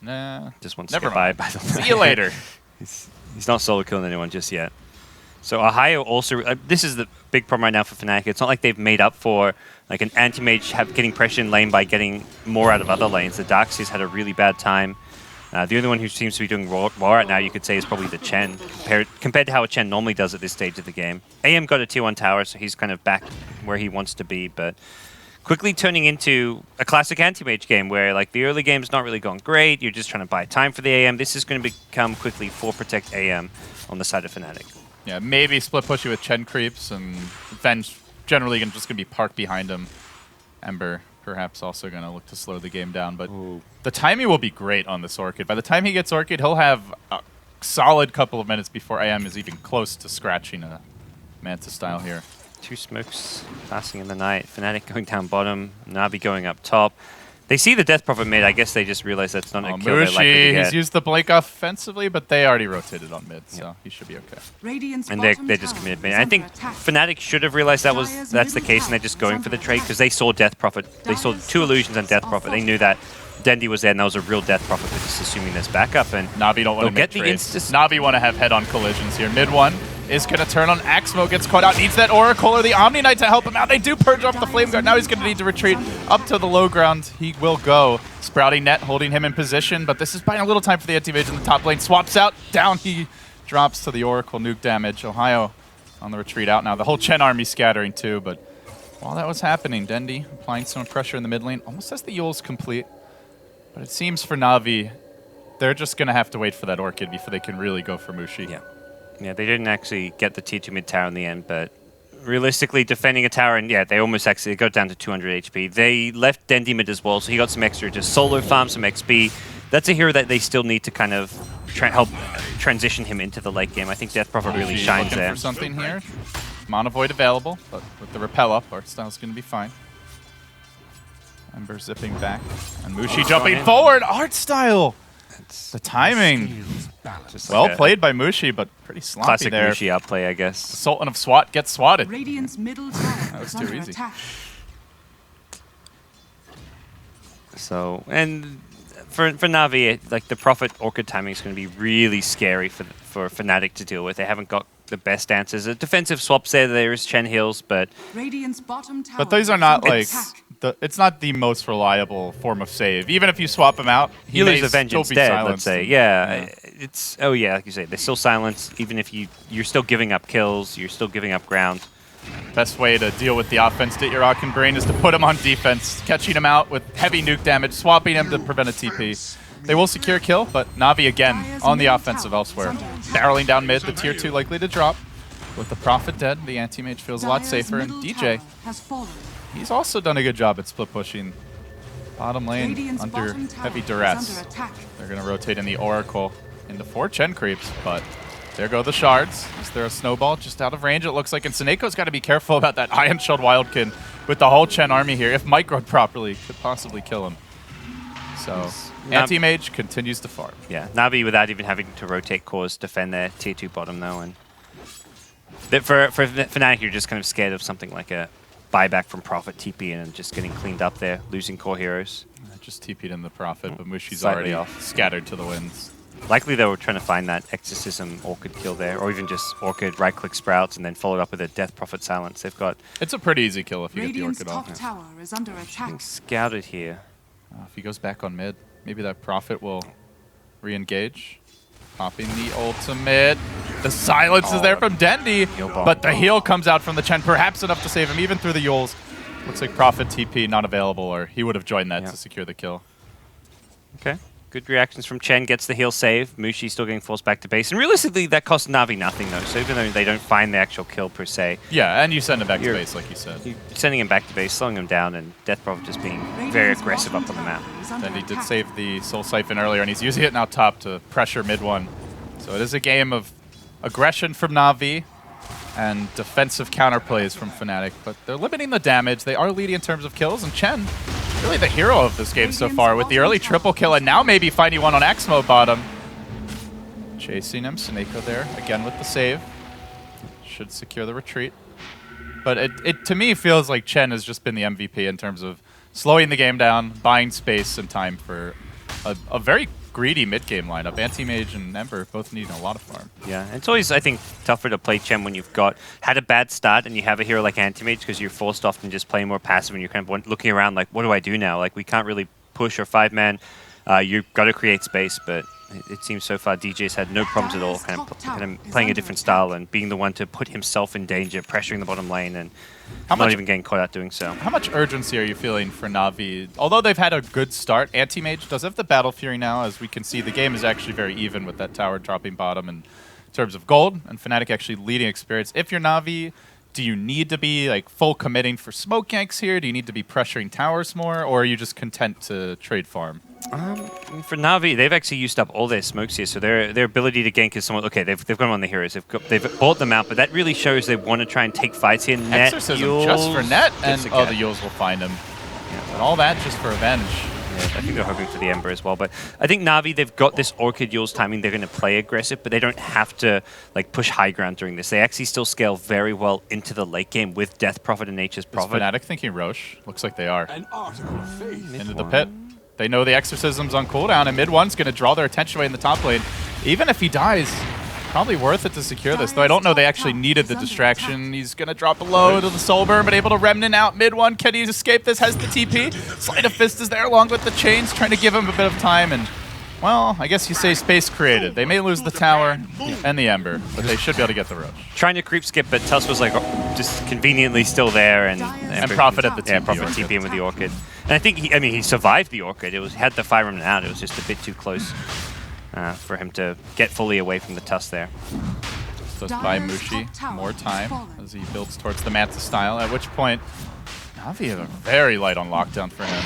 Nah. Just wants to get by the way. See you later. He's not solo killing anyone just yet. So Ohio also, this is the big problem right now for Fnatic. It's not like they've made up for like an anti-mage getting pressure in lane by getting more out of other lanes. The Darkseid's had a really bad time. The only one who seems to be doing well right now, you could say, is probably the Chen, compared to how a Chen normally does at this stage of the game. AM got a tier 1 tower, so he's kind of back where he wants to be, but quickly turning into a classic anti-mage game where like the early game's not really going great, you're just trying to buy time for the AM. This is going to become quickly 4 protect AM on the side of Fnatic. Yeah, maybe split push you with Chen creeps, and Venge generally just going to be parked behind him. Ember perhaps also going to look to slow the game down, but the timing will be great on this Orchid. By the time he gets Orchid, he'll have a solid couple of minutes before AM is even close to scratching a Manta style here. 2 smokes passing in the night. Fnatic going down bottom, Navi going up top. They see the Death Prophet mid. I guess they just realize that's not a kill they're likely to get. He's used the Blink offensively, but they already rotated on mid, so he should be okay. And they're just committed mid. I think Fnatic should have realized that's the case, and they're just going for the trade because they saw Death Prophet. They saw 2 illusions and Death Prophet. They knew that Dendi was there, and that was a real Death Prophet. They're just assuming there's backup, and Navi don't want to make trades. Navi want to have head-on collisions here. Mid one is going to turn on. Axmo gets caught out, needs that Oracle or the Omni Knight to help him out. They do purge off the Flame Guard. Now he's going to need to retreat up to the low ground. He will go. Sprouting Net holding him in position, but this is buying a little time for the anti-mage in the top lane. Swaps out, down he drops to the Oracle, nuke damage. Ohio on the retreat out now. The whole Chen army scattering too, but while that was happening, Dendi applying some pressure in the mid lane, almost has the Yules complete. But it seems for Na'Vi, they're just going to have to wait for that Orchid before they can really go for Mushi. Yeah, they didn't actually get the tier 2 mid tower in the end, but realistically defending a tower, and yeah, they almost actually got down to 200 HP. They left Dendi mid as well, so he got some extra just solo farm, some XP. That's a hero that they still need to kind of help transition him into the late game. I think Death Prophet really shines there. For something here. Mana Void available, but with the repel up, Artstyle's going to be fine. Ember zipping back, and Mushi jumping forward. Artstyle! The timing. Well played by Mushi, but pretty sloppy classic there. Mushi outplay, I guess. The Sultan of SWAT gets swatted. Radiant's middle tower That was is too under easy. attack. So, and for Na'Vi, like the Prophet Orchid timing is going to be really scary for Fnatic to deal with. They haven't got the best answers. The defensive swaps there is Chen heals, but Radiant's bottom tower. But these are not is under like attack. it's not the most reliable form of save. Even if you swap them out, he you may lose the still Vengeance be dead, silenced. let's say. Yeah, it's like you say, they're still silenced. Even if you're still giving up kills, you're still giving up ground. Best way to deal with the offense that you're rocking Brain is to put him on defense, catching him out with heavy nuke damage, swapping him to prevent a TP. They will secure a kill, but Na'Vi again on the offensive elsewhere. Barreling down mid, the tier 2 likely to drop. With the Prophet dead, the anti-mage feels a lot Dire's safer, and middle DJ, tower has fallen. he's also done a good job at split pushing. Bottom lane Radiant's under bottom tower heavy is duress. under attack. They're going to rotate in the Oracle into 4 Chen creeps, but there go the shards. Is there a snowball just out of range, it looks like? And Seneco's got to be careful about that Iron Shield Wildkin with the whole Chen army here. If microed properly, could possibly kill him. So, anti-mage continues to farm. Yeah, Na'Vi without even having to rotate cores defend their tier 2 bottom though, and for Fnatic, you're just kind of scared of something like a buyback from Prophet TP and just getting cleaned up there, losing core heroes. I just TP'd in the Prophet, but Mushi's Slightly already off. scattered to the winds. Likely they were trying to find that Exorcism Orchid kill there, or even just Orchid right-click Sprouts and then followed up with a Death Prophet Silence. They've got It's a pretty easy kill if you Radiant's get the Orchid top off. tower is under attack. being scouted here. If he goes back on mid, maybe that Prophet will re-engage. Popping the ultimate. The silence is there from Dendi, Heal bomb. but the heal comes out from the Chen, perhaps enough to save him, even through the Yules. Looks like Prophet TP not available, or he would have joined that Yeah. to secure the kill. Okay. Good reactions from Chen, gets the heal save. Mushi still getting forced back to base. And realistically, that costs Na'Vi nothing, though. So even though they don't find the actual kill per se, Yeah, and you send him back to You're- base, like you said. you're sending him back to base, slowing him down, and Death Prophet just being very Radiant's aggressive bottom up on the map. tower is under Dendi did attack. save the Soul Siphon earlier, and he's using it now top to pressure mid one. So it is a game of aggression from Na'Vi and defensive counterplays from Fnatic, but they're limiting the damage. They are leading in terms of kills, and Chen, really the hero of this game so far, with the early triple kill, and now maybe finding one on Axmo bottom. Chasing him, Seneko there, again with the save. Should secure the retreat. But it to me feels like Chen has just been the MVP in terms of slowing the game down, buying space and time for a very greedy mid-game lineup. Anti-Mage and Ember both needing a lot of farm. Yeah, it's always, I think, tougher to play Chen when you've had a bad start and you have a hero like Anti-Mage because you're forced often just playing more passive and you're kind of looking around like, what do I do now? Like, we can't really push or 5-man. You've got to create space, but it seems so far DJ's had no problems at all kind of playing a different style and being the one to put himself in danger, pressuring the bottom lane and not even getting caught out doing so. How much urgency are you feeling for Na'Vi? Although they've had a good start, Anti-Mage does have the Battle Fury now. As we can see, the game is actually very even with that tower dropping bottom in terms of gold, and Fnatic actually leading experience. If you're Na'Vi, do you need to be like full committing for smoke ganks here? Do you need to be pressuring towers more, or are you just content to trade farm? For Na'Vi, they've actually used up all their smokes here, so their ability to gank is somewhat okay. They've gone on the heroes, they've bought them out, but that really shows they want to try and take fights here. Net, Exorcism Yules, just for net, and just oh, again. the Yules will find him. But all that just for revenge. Yeah, I think they're hoping for the Ember as well, but I think Na'Vi, they've got this Orchid Yules timing. They're going to play aggressive, but they don't have to like push high ground during this. They actually still scale very well into the late game with Death Prophet and Nature's Is Prophet. Fnatic thinking Roche? Looks like they are. Into the pit. They know the Exorcism's on cooldown, and mid one's going to draw their attention away in the top lane. Even if he dies, probably worth it to secure this. Though I don't know they actually needed the distraction. He's going to drop below to the Soul Burn, but able to Remnant out mid one. Can he escape this? Has the TP. Sleight of Fist is there along with the chains, trying to give him a bit of time. And Well, I guess you say space created. They may lose the tower and the Ember, but they should be able to get the Roche. Trying to creep skip, but Tusk was like just conveniently still there and Prophet at the yeah, TP Prophet Orchid. TP in with the Orchid. And I think he survived the Orchid. It was had the Fire Remnant out. It was just a bit too close for him to get fully away from the Tusk there. Just buy Mushi more time as he builds towards the Manta style, at which point Navi are very light on lockdown for him.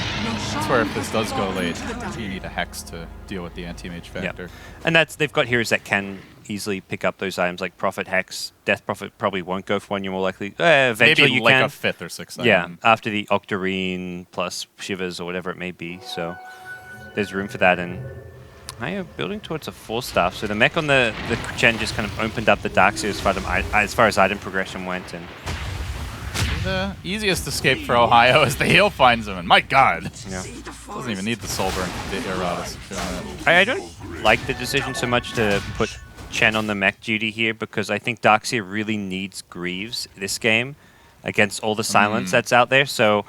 That's where if this does go late, you need a Hex to deal with the anti-mage factor. Yeah. And they've got heroes that can easily pick up those items like Prophet Hex. Death Prophet probably won't go for one, you're more likely. Eventually maybe you like can. a 5th or 6th Yeah, item. after the Octarine plus Shivers or whatever it may be. So there's room for that. And I are building towards a 4-star. So the mech on the Chen just kind of opened up the Darkseer as far as item progression went. And The easiest escape for Ohio is the heal finds him, and my god! yeah. Doesn't even need the soul burn to get Eratus. I don't like the decision so much to put Chen on the mech duty here because I think Darkseer really needs Greaves this game against all the silence that's out there. So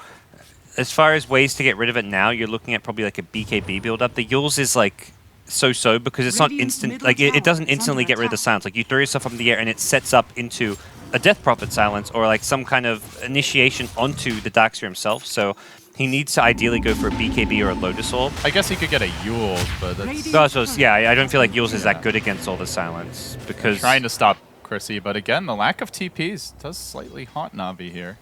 as far as ways to get rid of it now, you're looking at probably like a BKB build up. The Yules is like so-so because it's not instant. Like it doesn't instantly get rid of the silence. Like you throw yourself up in the air and it sets up into a Death Prophet silence or like some kind of initiation onto the Darkseer himself. So he needs to ideally go for a BKB or a Lotus Orb. I guess he could get a Yule, but that's I don't feel like Yules is that good against all the silence because trying to stop Chrissy. But again, the lack of TPs does slightly haunt Navi here.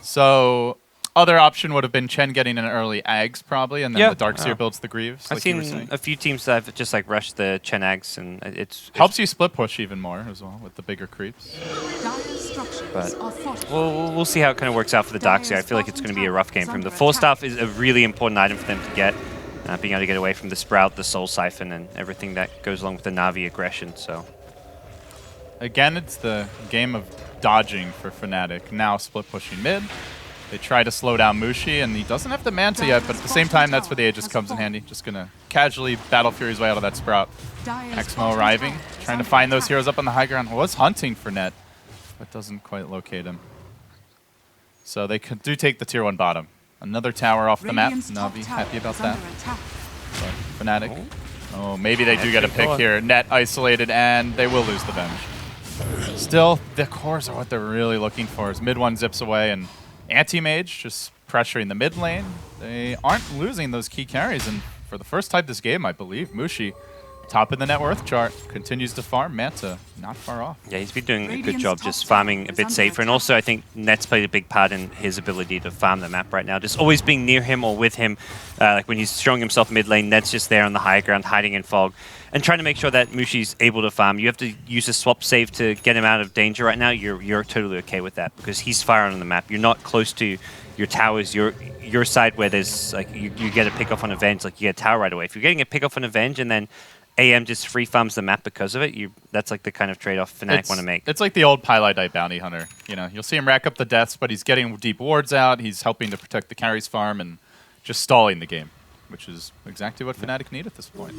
So other option would have been Chen getting an early Ags probably, and then the Darkseer builds the Greaves. I've seen a few teams that have just like rushed the Chen Ags, and it's helps you split push even more as well with the bigger creeps. But we'll see how it kind of works out for the Darkseer. I feel like it's going to be a rough game for him. The 4-star is a really important item for them to get, being able to get away from the Sprout, the Soul Siphon, and everything that goes along with the Navi aggression. So again, it's the game of dodging for Fnatic. Now split pushing mid. They try to slow down Mushi, and he doesn't have the Manta yet, but at the same time, that's where the Aegis comes in handy. Just going to casually Battle Fury his way out of that Sprout. Exmo arriving, trying to find those heroes up on the high ground. Was hunting for Net, but doesn't quite locate him. So they do take the tier 1 bottom. Another tower off the map. Navi happy about that. But Fnatic. Oh, maybe they do get a pick here. Net isolated, and they will lose the Venge. Still, the cores are what they're really looking for. As mid 1 zips away, and Anti-Mage just pressuring the mid lane. They aren't losing those key carries, and for the first time this game, I believe, Mushi, top in the net worth chart, continues to farm. Manta, not far off. yeah, he's been doing a good job just farming a bit safer, and also I think Net's played a big part in his ability to farm the map right now. Just always being near him or with him, like when he's showing himself mid lane, Net's just there on the high ground, hiding in fog, and trying to make sure that Mushi's able to farm. You have to use a swap save to get him out of danger right now. You're totally okay with that because he's firing on the map. You're not close to your towers, your side where there's like you get a pick off on Avenge, like you get a tower right away. If you're getting a pick off on Avenge and then AM just free farms the map because of it, that's like the kind of trade-off Fnatic want to make. It's like the old Pylite Bounty Hunter. You know, you'll see him rack up the deaths, but he's getting deep wards out. He's helping to protect the carries farm and just stalling the game, which is exactly what Fnatic need at this point.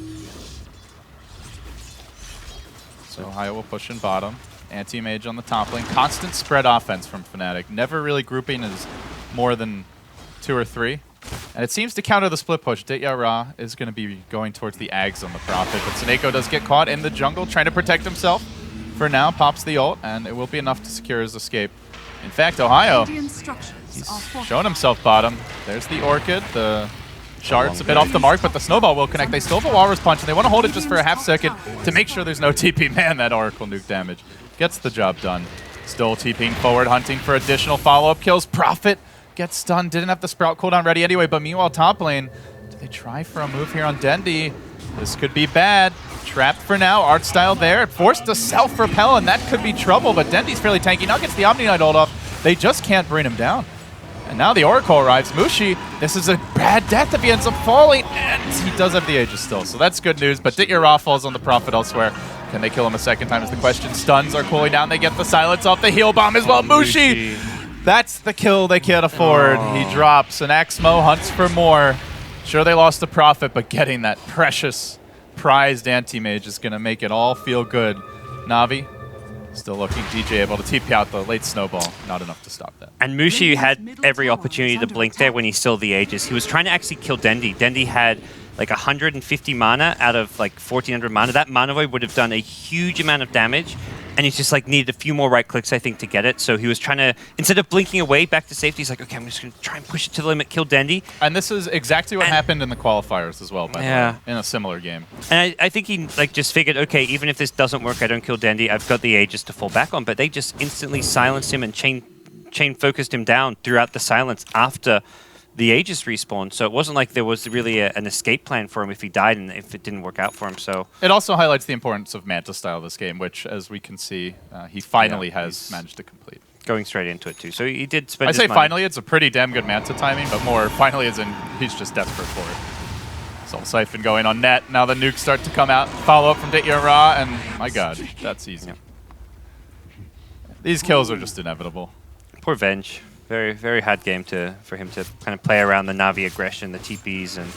So Ohio will push in bottom. Anti-Mage on the top lane. Constant spread offense from Fnatic. Never really grouping as more than 2 or 3. And it seems to counter the split push. Ditya Ra is going to be going towards the Ags on the Prophet, but Seneko does get caught in the jungle trying to protect himself. For now, pops the ult, and it will be enough to secure his escape. In fact, Ohio, he's shown himself bottom. There's the Orchid. The Shard's a bit off the mark, but the Snowball will connect. They still have a Walrus Punch, and they want to hold it just for a half second to make sure there's no TP. Man, that Oracle nuke damage gets the job done. Still TPing forward, hunting for additional follow-up kills. Prophet gets stunned, didn't have the Sprout cooldown ready anyway, but meanwhile, top lane, do they try for a move here on Dendi? This could be bad. Trapped for now, art style there. Forced to self-repel, and that could be trouble, but Dendi's fairly tanky. Now gets the Omni Knight ult off. They just can't bring him down. And now the Oracle arrives. Mushi, this is a bad death if he ends up falling, and he does have the Aegis still, so that's good news, but Ditya Ra falls on the Prophet elsewhere. Can they kill him a second time is the question. Stuns are cooling down. They get the silence off the heal bomb as well. Mushi! That's the kill they can't afford. He drops, and Axmo hunts for more. Sure, they lost the Prophet, but getting that precious, prized anti-mage is going to make it all feel good. Navi, still looking. DJ able to TP out the late snowball. Not enough to stop that. And Mushi had every opportunity to blink there when he saw the Aegis. He was trying to actually kill Dendi. Dendi had like 150 mana out of like 1400 mana. That Mana Void would have done a huge amount of damage, and he's just like needed a few more right clicks, I think, to get it. So he was trying to, instead of blinking away back to safety, he's like, okay, I'm just going to try and push it to the limit, kill Dendi. And this is exactly what happened in the qualifiers as well, by the way, in a similar game. And I think he like just figured, okay, even if this doesn't work, I don't kill Dendi, I've got the Aegis to fall back on. But they just instantly silenced him and chain focused him down throughout the silence after the Aegis respawn, so it wasn't like there was really an escape plan for him if he died and if it didn't work out for him. So it also highlights the importance of Manta style this game, which, as we can see, he finally has managed to complete. Going straight into it too. So he did spend. I his say money. Finally, it's a pretty damn good Manta timing, but more finally as in he's just desperate for it. Soul Siphon going on net. Now the nukes start to come out. Follow up from Ditya Ra, and my God, that's easy. Yep. These kills are just inevitable. Poor Venge. Very, very hard game for him to kind of play around the Na'Vi aggression, the TPs, and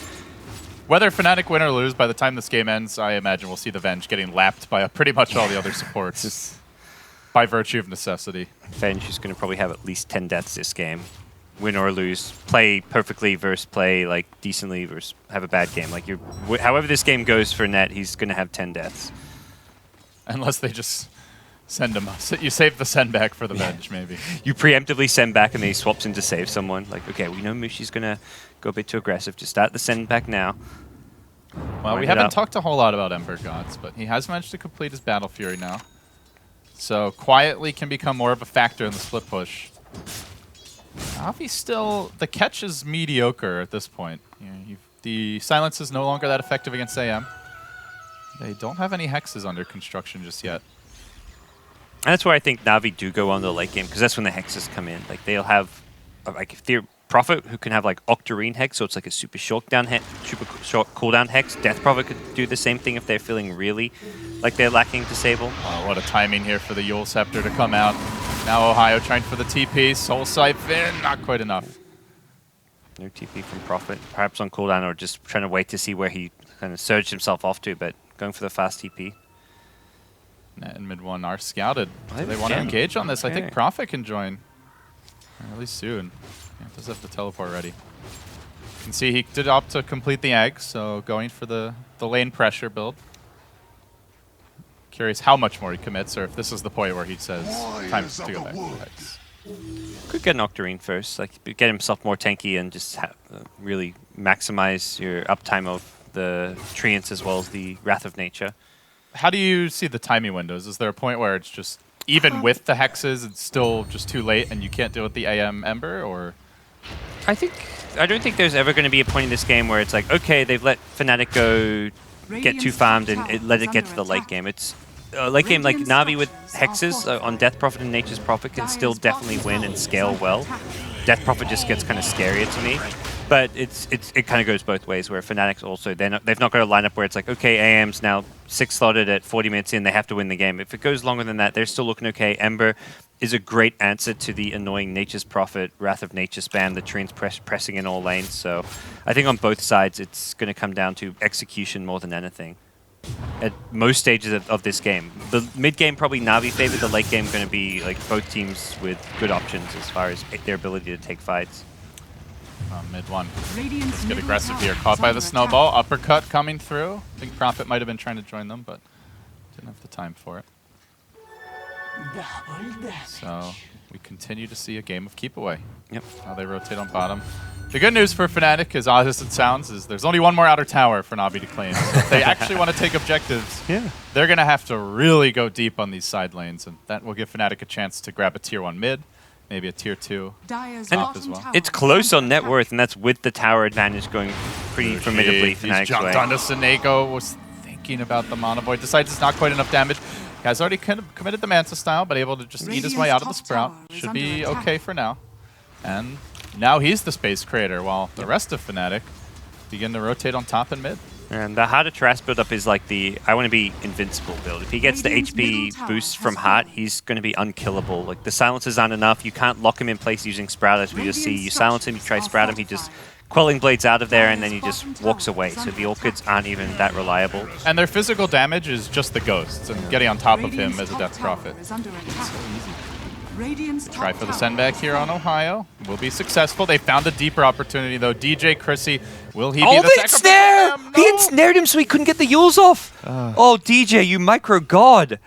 whether Fnatic win or lose, by the time this game ends, I imagine we'll see the Venge getting lapped by pretty much all the other supports by virtue of necessity. Venge is going to probably have at least 10 deaths this game. Win or lose, play perfectly versus play like decently versus have a bad game. Like however this game goes for Net, he's going to have 10 deaths. Unless they just send him. You save the send back for the bench, maybe. You preemptively send back and then he swaps in to save someone. Like, okay, we know Mushi's going to go a bit too aggressive. Just start the send back now. Well, we haven't talked a whole lot about Ember GoDz, but he has managed to complete his Battle Fury now. So quietly can become more of a factor in the split push. Na'Vi still, the catch is mediocre at this point. The silence is no longer that effective against AM. They don't have any hexes under construction just yet. And that's where I think Na'Vi do go on the late game, because that's when the hexes come in. Like they'll have, like if they're Prophet who can have like Octarine hex, so it's like a super short cooldown hex. Death Prophet could do the same thing if they're feeling really like they're lacking disable. Oh, what a timing here for the Yule Scepter to come out. Now Ohio trying for the TP. Soul Siphon, not quite enough. No TP from Prophet, perhaps on cooldown or just trying to wait to see where he kind of surged himself off to, but going for the fast TP. Net and mid one are scouted. Do they want to engage on this? Okay. I think Prophet can join. Or at least soon. Yeah, does have the teleport ready. You can see he did opt to complete the egg, so going for the lane pressure build. Curious how much more he commits, or if this is the point where he says, time to go back to the eggs. Could get an Octarine first, like get himself more tanky and just really maximize your uptime of the Treants as well as the Wrath of Nature. How do you see the timing windows? Is there a point where it's just, even with the hexes, it's still just too late and you can't deal with the AM Ember, or? I don't think there's ever going to be a point in this game where it's like, okay, they've let Fnatic go get too farmed and let it get to the late game. It's late game, like Na'Vi with hexes on Death Prophet and Nature's Prophet can still definitely win and scale well. Death Prophet just gets kind of scarier to me. But it kind of goes both ways, where Fnatic's also, they've not got a lineup where it's like, okay, AM's now 6-slotted at 40 minutes in, they have to win the game. If it goes longer than that, they're still looking okay. Ember is a great answer to the annoying Nature's Prophet, Wrath of Nature spam, the Treants pressing in all lanes. So I think on both sides, it's going to come down to execution more than anything. At most stages of this game. The mid game probably Na'Vi favored, the late game going to be like both teams with good options as far as their ability to take fights. Mid one. Let's get aggressive here. Caught by the snowball. Uppercut coming through. I think Prophet might have been trying to join them, but didn't have the time for it. So we continue to see a game of keep away. Yep. Now they rotate on bottom. The good news for Fnatic, as odd as it sounds, is there's only one more outer tower for Na'Vi to claim. So if they actually want to take objectives, they're going to have to really go deep on these side lanes, and that will give Fnatic a chance to grab a tier 1 mid, maybe a tier 2 top as well. It's close on net worth, and that's with the tower advantage going pretty formidably Fnatic's way. He's jumped onto Seneko, was thinking about the Mana Void, decides it's not quite enough damage. Guy's already kind of committed the Manta style, but able to just eat his way out of the Sprout. Should be okay for now. And now he's the space creator, while the rest of Fnatic begin to rotate on top and mid. And the Heart of Trash build-up is like the I want to be invincible build. If he gets the HP boost from Heart, he's going to be unkillable. Like the silencers aren't enough. You can't lock him in place using Sprout, as we just see. You silence him, you try Sprout him, he just Quelling Blades out of there, and then he just walks away. So the Orchids aren't even that reliable. And their physical damage is just the ghosts, and getting on top of him as a Death Prophet. So easy. Radiant's Try top for the tower send back is here on falling. Ohio. Will be successful. They found a deeper opportunity though. DJ Chrissy, will he be Oh, the the ensnare! sacrificial lamb? He No. ensnared him so he couldn't get the Yules off. Oh, DJ, you micro god.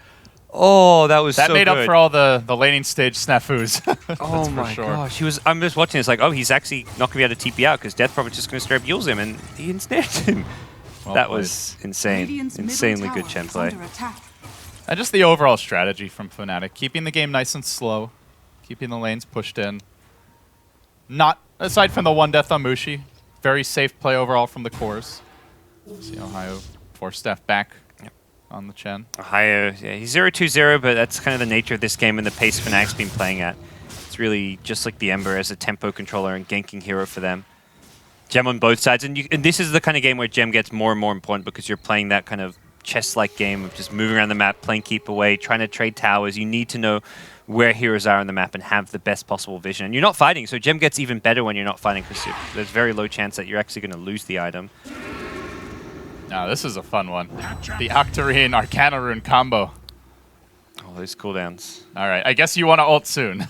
Oh, that was That so made good. up for all the laning stage snafus. That's Oh for my sure. gosh, I'm just watching. It's like, oh, he's actually not going to be able to TP out because Death Prophet's just going to straight up Yules him, and he ensnared him. Well that played. was insane. Radiant's middle Insanely tower good Chen is play. under attack. And just the overall strategy from Fnatic, keeping the game nice and slow, keeping the lanes pushed in. Not, aside from the one death on Mushi, very safe play overall from the cores. See Ohio force staff back on the Chen. Ohio, yeah, he's 0-2-0, but that's kind of the nature of this game and the pace Fnatic's been playing at. It's really just like the Ember as a tempo controller and ganking hero for them. Gem on both sides, and this is the kind of game where Gem gets more and more important because you're playing that kind of chess-like game of just moving around the map, playing keep away, trying to trade towers. You need to know where heroes are on the map and have the best possible vision. And you're not fighting, so Gem gets even better when you're not fighting because there's very low chance that you're actually going to lose the item. Now this is a fun one. The Octarine Arcana Rune combo. Oh, those cooldowns. All right, I guess you want to ult soon.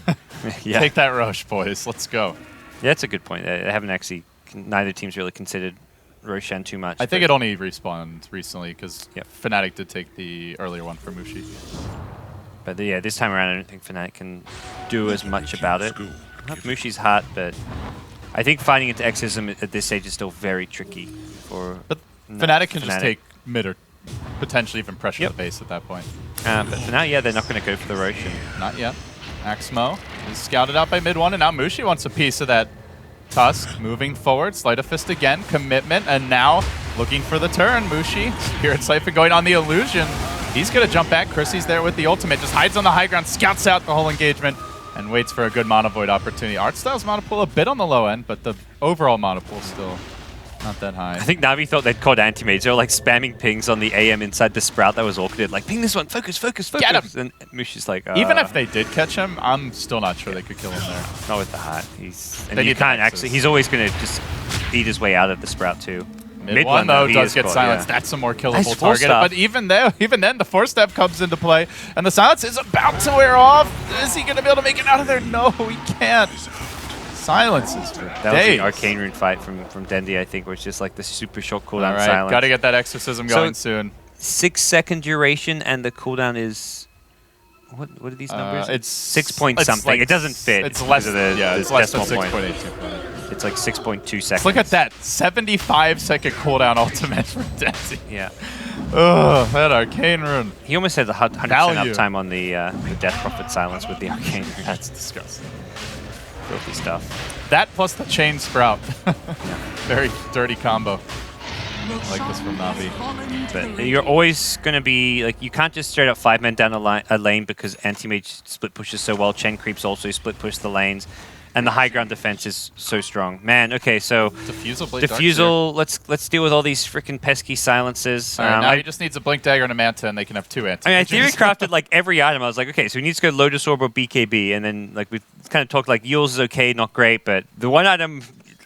Yeah. Take that Roche, boys. Let's go. Yeah, that's a good point. I haven't actually, neither team's really considered Roshan too much. I think but- it only respawned recently because Yep. Fnatic did take the earlier one for Mushi. But yeah, this time around, I don't think Fnatic can do as much about it. Not Mushi's hot, but I think fighting into Exorcism at this stage is still very tricky for. But no, Fnatic can just take mid or potentially even pressure Yep. the base at that point. But for now, yeah, they're not going to go for the Roshan. Not yet. Axmo is scouted out by mid one, and now Mushi wants a piece of that Tusk. Moving forward, Sleight of Fist again, commitment, and now looking for the turn. Mushi, Spirit Siphon going on the illusion. He's going to jump back. Chrissy's there with the ultimate, just hides on the high ground, scouts out the whole engagement, and waits for a good Mana Void opportunity. Artstyle's Mana Pool a bit on the low end, but the overall Mana Pool still not that high. I think Na'Vi thought they'd called anti-mage. They were like spamming pings on the AM inside the Sprout that was orchid. Like, ping this one, focus, focus, focus. Get him! And Mushi's like, Even if they did catch him, I'm still not sure they could kill him there. not with the heart. He's and They you need the can't nexus. actually. He's always going to just eat his way out of the Sprout too. Mid one though he does is get caught, silenced. yeah. That's a more killable Nice full target. stop. But even then, the 4-step comes into play, and the silence is about to wear off. Is he going to be able to make it out of there? No, he can't. Silences for That was days. the Arcane Rune fight from Dendi, I think, where it's just like the super short cooldown All right, silence. got to get that exorcism So- going soon. 6-second duration, and the cooldown is what are these numbers? It's 6 point it's something. like it doesn't fit. It's because less. of the, Yeah, the it's less than decimal point. 6.82. It's like 6.2 seconds. Look at that 75-second cooldown ultimate for Desi. Yeah, Ugh, that arcane rune. he almost had 100% Value. uptime on the Death Prophet silence with the Arcane Rune. That's disgusting. Filthy stuff. That plus the chain sprout. Very dirty combo. I like this from Navi. But you're always going to be, like, you can't just straight up 5-man down a lane because anti-mage split pushes so well. Chen creeps also split push the lanes. And the high ground defense is so strong. Man, okay, so Diffusal. let's deal with all these freaking pesky silences. All right, now I, he just needs a Blink Dagger and a Manta, and they can have 2 anti. I mean, I theory crafted like every item. I was like, okay, so we need to go Lotus Orb or BKB, and then like we kind of talked like Yules is okay, not great, but the one item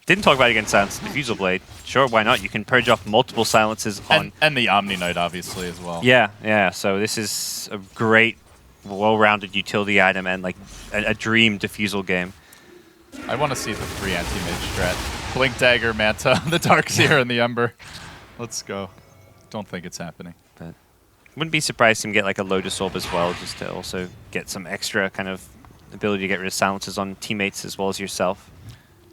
didn't talk about against silence, Diffusal Blade. Sure, why not? You can purge off multiple silences on. And the Omni Knight, obviously, as well. Yeah. So this is a great, well-rounded utility item and like a dream Diffusal game. I want to see the 3 anti-mage strat. Blink Dagger, Manta, the Darkseer, and the Ember. Let's go. Don't think it's happening. But wouldn't be surprised to get like a Lotus Orb as well, just to also get some extra kind of ability to get rid of silences on teammates as well as yourself.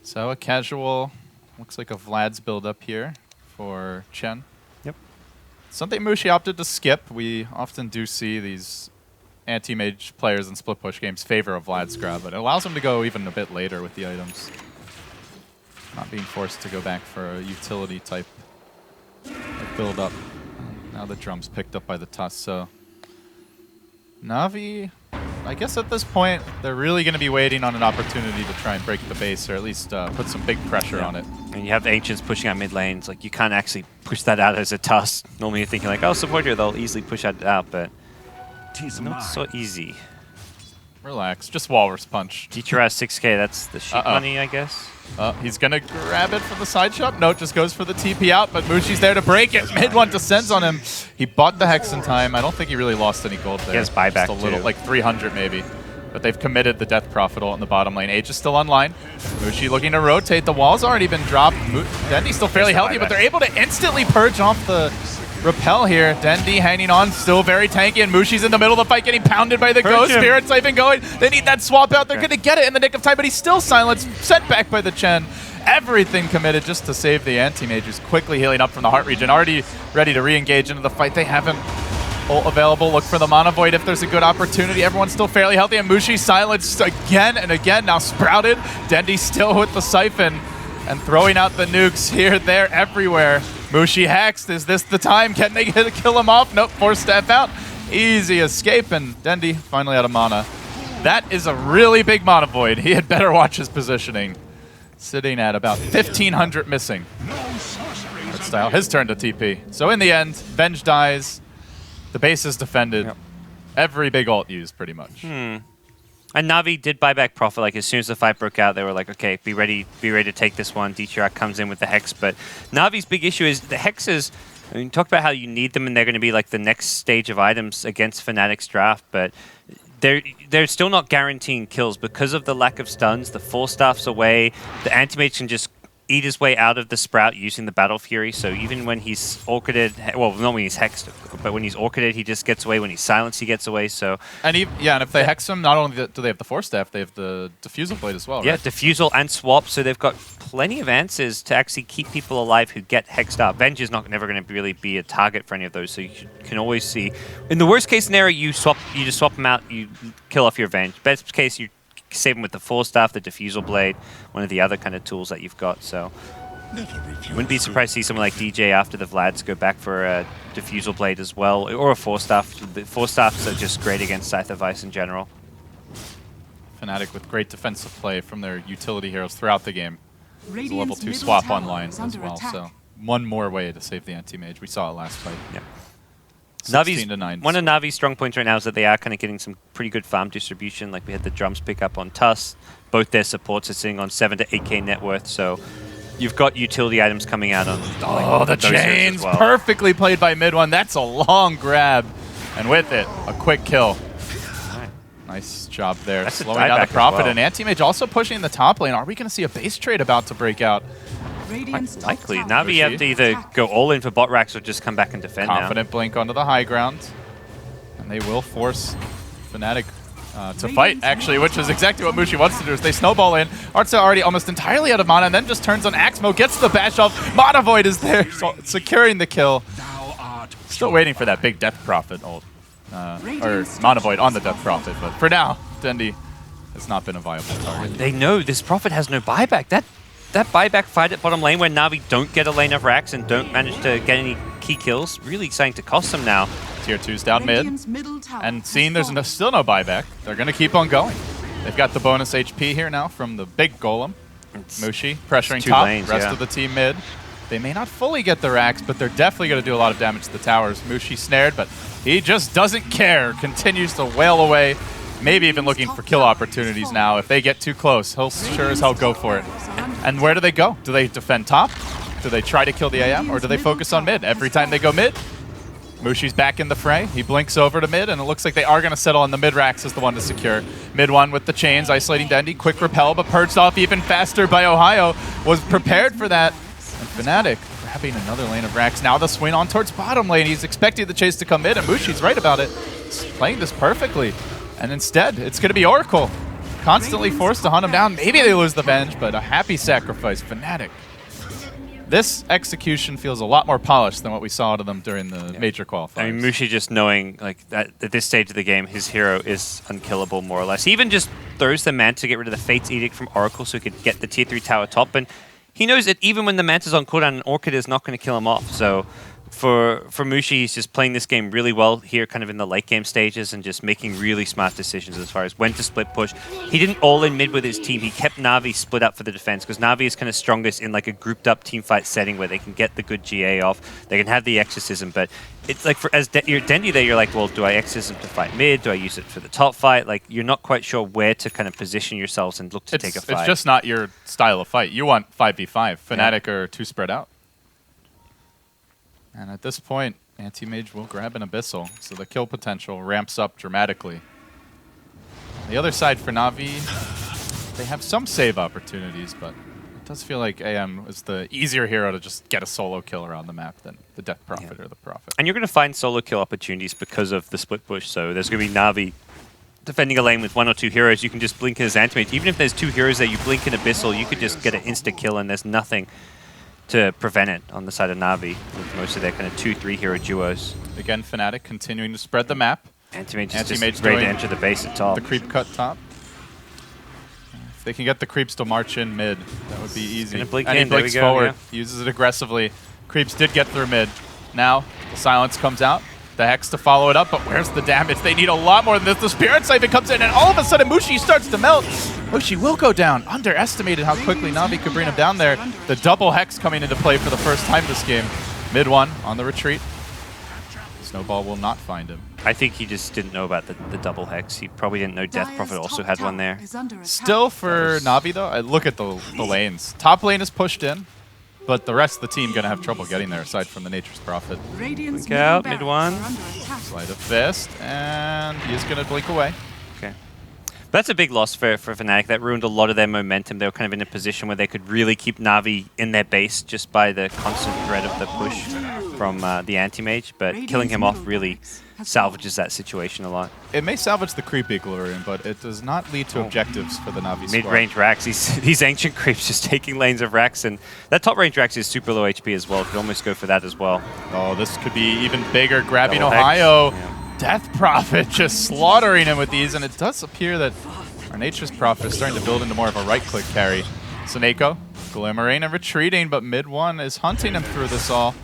So a casual, looks like a Vlad's build up here for Chen. Yep. Something Mushi opted to skip. We often do see these anti-mage players in split push games favor a Vlad's grab, but it allows him to go even a bit later with the items. Not being forced to go back for a utility type build up. Now the drum's picked up by the Tusk, so Navi, I guess at this point, they're really going to be waiting on an opportunity to try and break the base, or at least put some big pressure on it. And you have Ancients pushing out mid lanes. Like, you can't actually push that out as a Tusk. Normally you're thinking like, oh, support here, they'll easily push that out, but not so easy. Relax, just Walrus Punch. Teacher has 6k, that's the sheep money, I guess. He's going to grab it from the side shot. No, just goes for the TP out, but Mushi's there to break it. Mid one descends on him. He bought the Hex in time. I don't think he really lost any gold there. He has buyback just a little, too. like 300 maybe. but they've committed the Death Prophet ult in the bottom lane. Age is still online. Mushi looking to rotate. The wall's already been dropped. Dendi's still fairly healthy, but they're able to instantly purge off the repel here. Dendi hanging on, still very tanky, and Mushi's in the middle of the fight, getting pounded by the Ghost. Spirit Siphon going. They need that swap out. They're going to get it in the nick of time, but he's still silenced, sent back by the Chen. Everything committed just to save the anti-mage, who's quickly healing up from the heart region, already ready to re-engage into the fight. They haven't ult available. Look for the Mana Void if there's a good opportunity. Everyone's still fairly healthy, and Mushi silenced again and again. Now sprouted. Dendi still with the Siphon and throwing out the nukes here, there, everywhere. Mushi hexed. Is this the time? Can they kill him off? Nope, forced step out. Easy escape, and Dendi finally out of mana. That is a really big Mana Void. He had better watch his positioning. Sitting at about 1,500 missing. Style, his turn to TP. So in the end, Venge dies. The base is defended. Yep. Every big ult used, pretty much. And Na'Vi did buy back Prophet. Like, as soon as the fight broke out, they were like, okay, be ready to take this one. Dchrak comes in with the Hex. But Na'Vi's big issue is the Hexes. I mean, talk about how you need them, and they're going to be like the next stage of items against Fnatic's draft. But they're still not guaranteeing kills because of the lack of stuns. The Force Staff's away. The Anti-Mage can just eat his way out of the Sprout using the Battle Fury. So even when he's orchided, well, not when he's hexed, but when he's orchided, he just gets away. When he's silenced, he gets away. So and and if they hex him, not only do they have the Force Staff, they have the Diffusal Blade as well, right? Yeah, Diffusal and Swap. So they've got plenty of answers to actually keep people alive who get hexed up. Venge is never going to really be a target for any of those. So you can always see. In the worst case scenario, you just swap them out. You kill off your Venge. Best case, you save them with the Force Staff, the Diffusal Blade, one of the other kind of tools that you've got. So wouldn't be surprised to see someone like DJ after the Vlads go back for a Diffusal Blade as well, or a Force Staff. The Force Staffs are just great against Scythe of Ice in general. Fnatic with great defensive play from their utility heroes throughout the game. There's a level 2 swap online as well, so one more way to save the anti-mage. We saw it last fight. Yeah. 16 to 9. One of Na'Vi's strong points right now is that they are kind of getting some pretty good farm distribution. Like we had the drums pick up on Tuss. Both their supports are sitting on 7 to 8k net worth. So you've got utility items coming out on. Oh, the chains perfectly played by mid one. That's a long grab, and with it, a quick kill. Nice job there. That's slowing down the Prophet and Anti-Mage also pushing the top lane. Are we going to see a base trade about to break out? Likely. Na'Vi have to either go all in for bot racks or just come back and defend Confident blink onto the high ground. And they will force Fnatic to fight, actually, which is exactly what Mushi wants to do. Is they snowball in. Artsa already almost entirely out of mana, and then just turns on Axmo, gets the bash off. Mana Void is there, so securing the kill. Still waiting for that big Death Prophet ult. Or Mana Void on the Death Prophet, but for now, Dendi has not been a viable target. They know this Prophet has no buyback. That buyback fight at bottom lane where Na'Vi don't get a lane of racks and don't manage to get any key kills, really starting to cost them now. Tier 2's down mid, and seeing there's still no buyback, they're going to keep on going. They've got the bonus HP here now from the big golem. Mushi pressuring top, lanes, rest of the team mid. They may not fully get the racks, but they're definitely going to do a lot of damage to the towers. Mushi snared, but he just doesn't care. Continues to wail away. Maybe even looking for kill opportunities now. If they get too close, he'll sure as hell go for it. And where do they go? Do they defend top? Do they try to kill the AM? Or do they focus on mid? Every time they go mid, Mushi's back in the fray. He blinks over to mid, and it looks like they are going to settle on the mid racks as the one to secure. Mid one with the chains, isolating Dendi. Quick repel, but purged off even faster by Ohio. Was prepared for that. And Fnatic grabbing another lane of racks. Now the swing on towards bottom lane. He's expecting the chase to come mid, and Mushi's right about it. He's playing this perfectly. And instead, it's going to be Oracle. Constantly forced to hunt him down. Maybe they lose the Venge, but a happy sacrifice. Fnatic. This execution feels a lot more polished than what we saw out of them during the major qualifiers. I mean, Mushi just knowing like that at this stage of the game, his hero is unkillable, more or less. He even just throws the Manta to get rid of the Fate's Edict from Oracle so he could get the tier 3 tower top. And he knows that even when the Manta's on cooldown, an Orchid is not going to kill him off. So for Mushi, he's just playing this game really well here, kind of in the late game stages, and just making really smart decisions as far as when to split push. He didn't all in mid with his team. He kept Na'Vi split up for the defense because Na'Vi is kind of strongest in like a grouped up team fight setting where they can get the good GA off. They can have the exorcism, but it's like you're Dendi there, you're like, well, do I exorcism to fight mid? Do I use it for the top fight? Like you're not quite sure where to kind of position yourselves and look to take a fight. It's just not your style of fight. You want 5v5. Fnatic are too spread out. And at this point, Anti-Mage will grab an Abyssal, so the kill potential ramps up dramatically. The other side for Na'Vi, they have some save opportunities, but it does feel like AM is the easier hero to just get a solo kill around the map than the Death Prophet or the Prophet. And you're going to find solo kill opportunities because of the split push. So there's going to be Na'Vi defending a lane with 1 or 2 heroes. You can just blink in his anti-mage. Even if there's 2 heroes there, you blink in Abyssal, you could just get an insta-kill, and there's nothing to prevent it on the side of Na'Vi with most of their kind of 2-3 hero duos. Again, Fnatic continuing to spread the map. Anti-mage is just ready to enter the base at top. The creep cut top. If they can get the creeps to march in mid, that would be easy. And he blinks forward, uses it aggressively. Creeps did get through mid. Now, the silence comes out. The Hex to follow it up, but where's the damage? They need a lot more than this. The Spirit Siphon comes in, and all of a sudden, Mushi starts to melt. Mushi will go down. Underestimated how quickly Na'Vi could bring him down there. The double Hex coming into play for the first time this game. Mid one on the retreat. Snowball will not find him. I think he just didn't know about the double Hex. He probably didn't know Death Prophet also had one there. Still for Na'Vi, though, I look at the lanes. Top lane is pushed in, but the rest of the team going to have trouble getting there, aside from the Nature's Prophet. Blink out, mid one. Sleight of Fist, and he is going to blink away. Okay. That's a big loss for Fnatic. That ruined a lot of their momentum. They were kind of in a position where they could really keep Na'Vi in their base just by the constant threat of the push from the anti-mage, but killing him off really salvages that situation a lot. It may salvage the creep equilibrium, but it does not lead to objectives for the Na'Vi squad. Mid-range Rax, these ancient creeps just taking lanes of Rax, and that top-range Rax is super low HP as well. Could almost go for that as well. Oh, this could be even bigger. Grabbing Double Ohio. Hex. Yeah. Death Prophet just slaughtering him with these, and it does appear that our Nature's Prophet is starting to build into more of a right-click carry. Seneko glimmering and retreating, but mid one is hunting him through this all.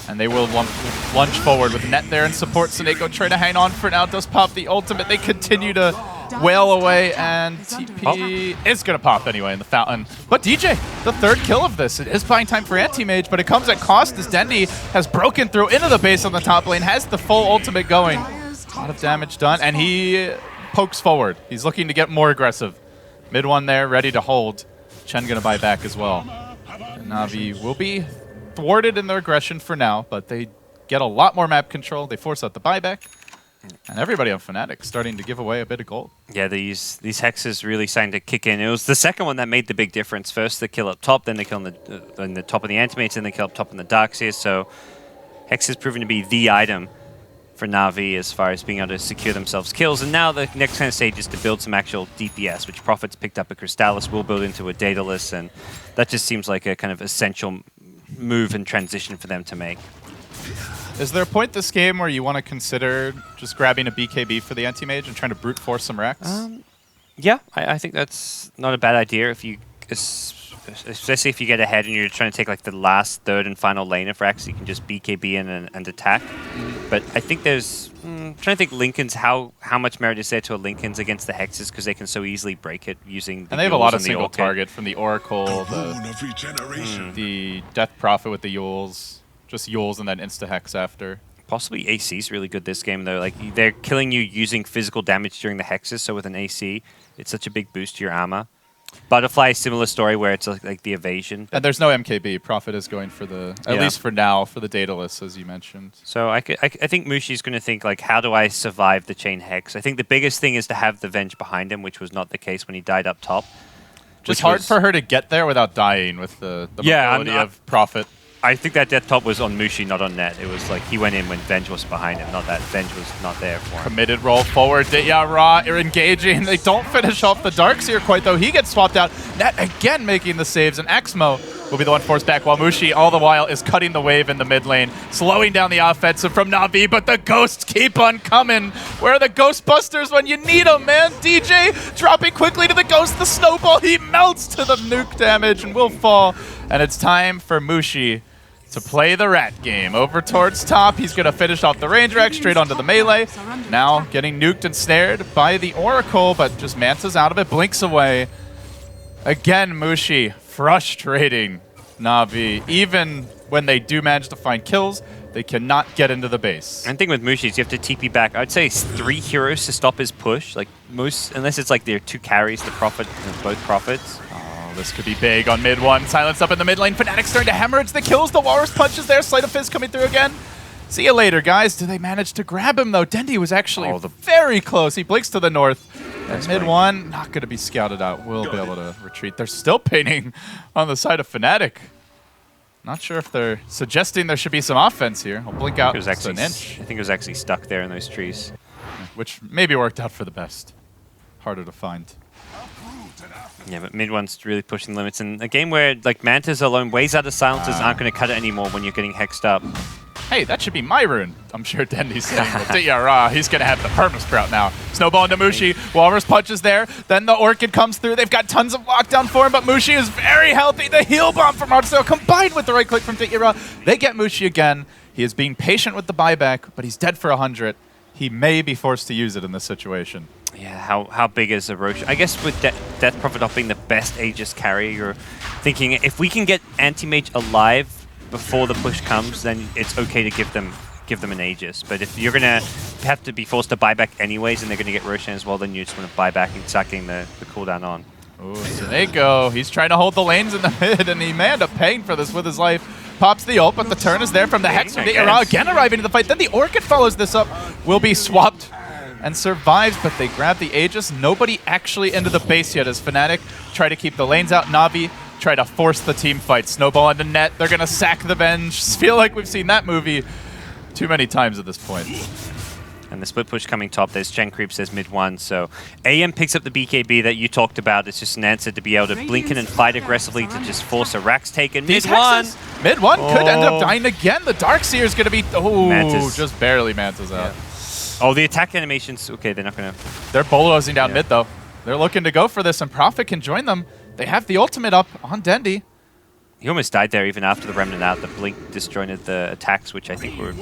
And they will lunge forward with Net there and support. Seneko trying to hang on for now. Does pop the ultimate. They continue to wail away, and TP is going to pop anyway in the fountain. But DJ, the 3rd kill of this. It is buying time for Anti-Mage, but it comes at cost as Dendi has broken through into the base on the top lane, has the full ultimate going. A lot of damage done, and he pokes forward. He's looking to get more aggressive. Mid one there, ready to hold. Chen going to buy back as well. And Na'Vi will be thwarted in their aggression for now, but they get a lot more map control. They force out the buyback, and everybody on Fnatic starting to give away a bit of gold. Yeah, these hexes really starting to kick in. It was the second one that made the big difference. First the kill up top, then the kill on the top of the Antimates, then the kill up top in the Darkseer. So Hex has proven to be the item for Na'Vi as far as being able to secure themselves kills. And now the next kind of stage is to build some actual DPS, which Prophet's picked up at Crystallis, will build into a Daedalus, and that just seems like a kind of essential move and transition for them to make. Is there a point this game where you want to consider just grabbing a BKB for the anti-mage and trying to brute force some Rex? Yeah, I think that's not a bad idea. If you, especially if you get ahead and you're trying to take like the last third and final lane of Rex, you can just BKB in and attack. But I think there's, trying to think Linken's, how much merit is there to a Linken's against the Hexes, because they can so easily break it using the and they have a lot of single Orchid. target from the Oracle, the Death Prophet with the Yules, just Yules and then insta-Hex after. Possibly AC's really good this game though. Like they're killing you using physical damage during the Hexes, so with an AC, it's such a big boost to your armor. Butterfly, similar story where it's like the evasion. And there's no MKB. Prophet is going for the, at least for now, for the Daedalus, as you mentioned. So I think Mushi's going to think, like, how do I survive the chain Hex? I think the biggest thing is to have the Venge behind him, which was not the case when he died up top. Just hard for her to get there without dying with the mobility of Prophet. I think that death top was on Mushi, not on Net. It was like he went in when Venge was behind him, not that Venge was not there for him. Committed roll forward. Yeah, Ra are engaging. They don't finish off the Darkseer quite, though. He gets swapped out. Net again making the saves, and Exmo will be the one forced back, while Mushi all the while is cutting the wave in the mid lane, slowing down the offensive from Na'Vi, but the ghosts keep on coming. Where are the Ghostbusters when you need them, man? DJ dropping quickly to the Ghost, the snowball. He melts to the nuke damage and will fall. And it's time for Mushi to play the rat game. Over towards top, he's going to finish off the range rack straight onto the melee. Now getting nuked and snared by the Oracle, but just Manta's out of it, blinks away. Again, Mushi frustrating Na'Vi. Even when they do manage to find kills, they cannot get into the base. And the thing with Mushi is you have to TP back. I'd say 3 heroes to stop his push. Like most, unless it's like there are 2 carries, the Prophet and both Prophets. This could be big on mid one. Silence up in the mid lane. Fnatic starting to hemorrhage the kills. The Walrus punches there. Sleight of Fist coming through again. See you later, guys. Do they manage to grab him, though? Dendi was actually very close. He blinks to the north. Mid one, not going to be scouted out. We'll be able to retreat. They're still painting on the side of Fnatic. Not sure if they're suggesting there should be some offense here. I'll blink out just an inch. I think it was actually stuck there in those trees. Which maybe worked out for the best. Harder to find. Yeah, but mid one's really pushing limits. And a game where like Mantas alone, ways out of silencers aren't going to cut it anymore when you're getting hexed up. Hey, that should be my rune. I'm sure Dendy's saying, well, yeah, he's going to have the Permasprout now. Snowball into Mushi. Walrus punches there. Then the Orchid comes through. They've got tons of lockdown for him, but Mushi is very healthy. The heal bomb from Artsdale combined with the right click from Titira. They get Mushi again. He is being patient with the buyback, but he's dead for 100. He may be forced to use it in this situation. Yeah, how big is the Roche? I guess with Death Prophet not being the best Aegis carry, you're thinking if we can get Anti-Mage alive before the push comes, then it's okay to give them an Aegis. But if you're gonna have to be forced to buy back anyways, and they're gonna get Roshan as well, then you just want to buy back and start getting the cooldown on. Ooh, Snako, he's trying to hold the lanes in the mid, and he may end up paying for this with his life. Pops the ult, but the turn is there from the Hex. Again arriving to the fight. Then the Orchid follows this up. Will be swapped and survives, but they grab the Aegis. Nobody actually into the base yet as Fnatic try to keep the lanes out. Na'Vi try to force the team fight. Snowball into net. They're going to sack the Venge. Feel like we've seen that movie too many times at this point. And the split push coming top. There's Gen Creeps, there's mid one. So AM picks up the BKB that you talked about. It's just an answer to be able to blink in and fight aggressively to just force a Rax taken. Mid one could end up dying again. The Darkseer is going to be Mantis. Just barely Mantis out. Oh, the attack animations. Okay, they're not going to. They're bulldozing down mid though. They're looking to go for this, and Prophet can join them. They have the ultimate up on Dendy. He almost died there even after the Remnant out. The blink disjointed the attacks, which I think were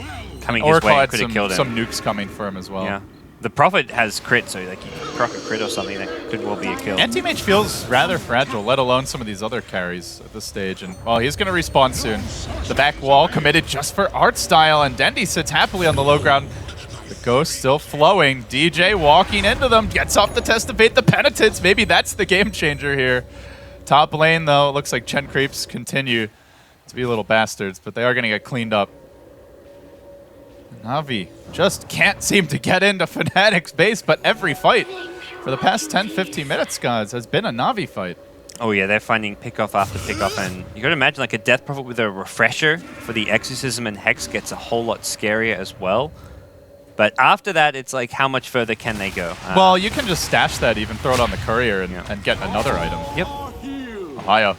coming his Oracle way. had Could have killed him. some nukes coming for him as well. Yeah. The Prophet has crit, so like you can proc a crit or something that could well be a kill. Anti-Mage feels rather fragile, let alone some of these other carries at this stage. And well, he's going to respawn soon. The back wall committed just for Artstyle, and Dendy sits happily on the low ground. The Ghost still flowing. DJ walking into them, gets off the test of fate. The Penitents, maybe that's the game changer here. Top lane, though, it looks like Chen Creeps continue to be little bastards, but they are going to get cleaned up. Na'Vi just can't seem to get into Fnatic's base, but every fight for the past 10-15 minutes, guys, has been a Na'Vi fight. Oh yeah, they're finding pickoff after pickoff, and you got to imagine like a Death Prophet with a Refresher for the Exorcism and Hex gets a whole lot scarier as well. But after that, it's like, how much further can they go? Well, you can just stash that, even throw it on the courier and get another item. Yep. Ohio.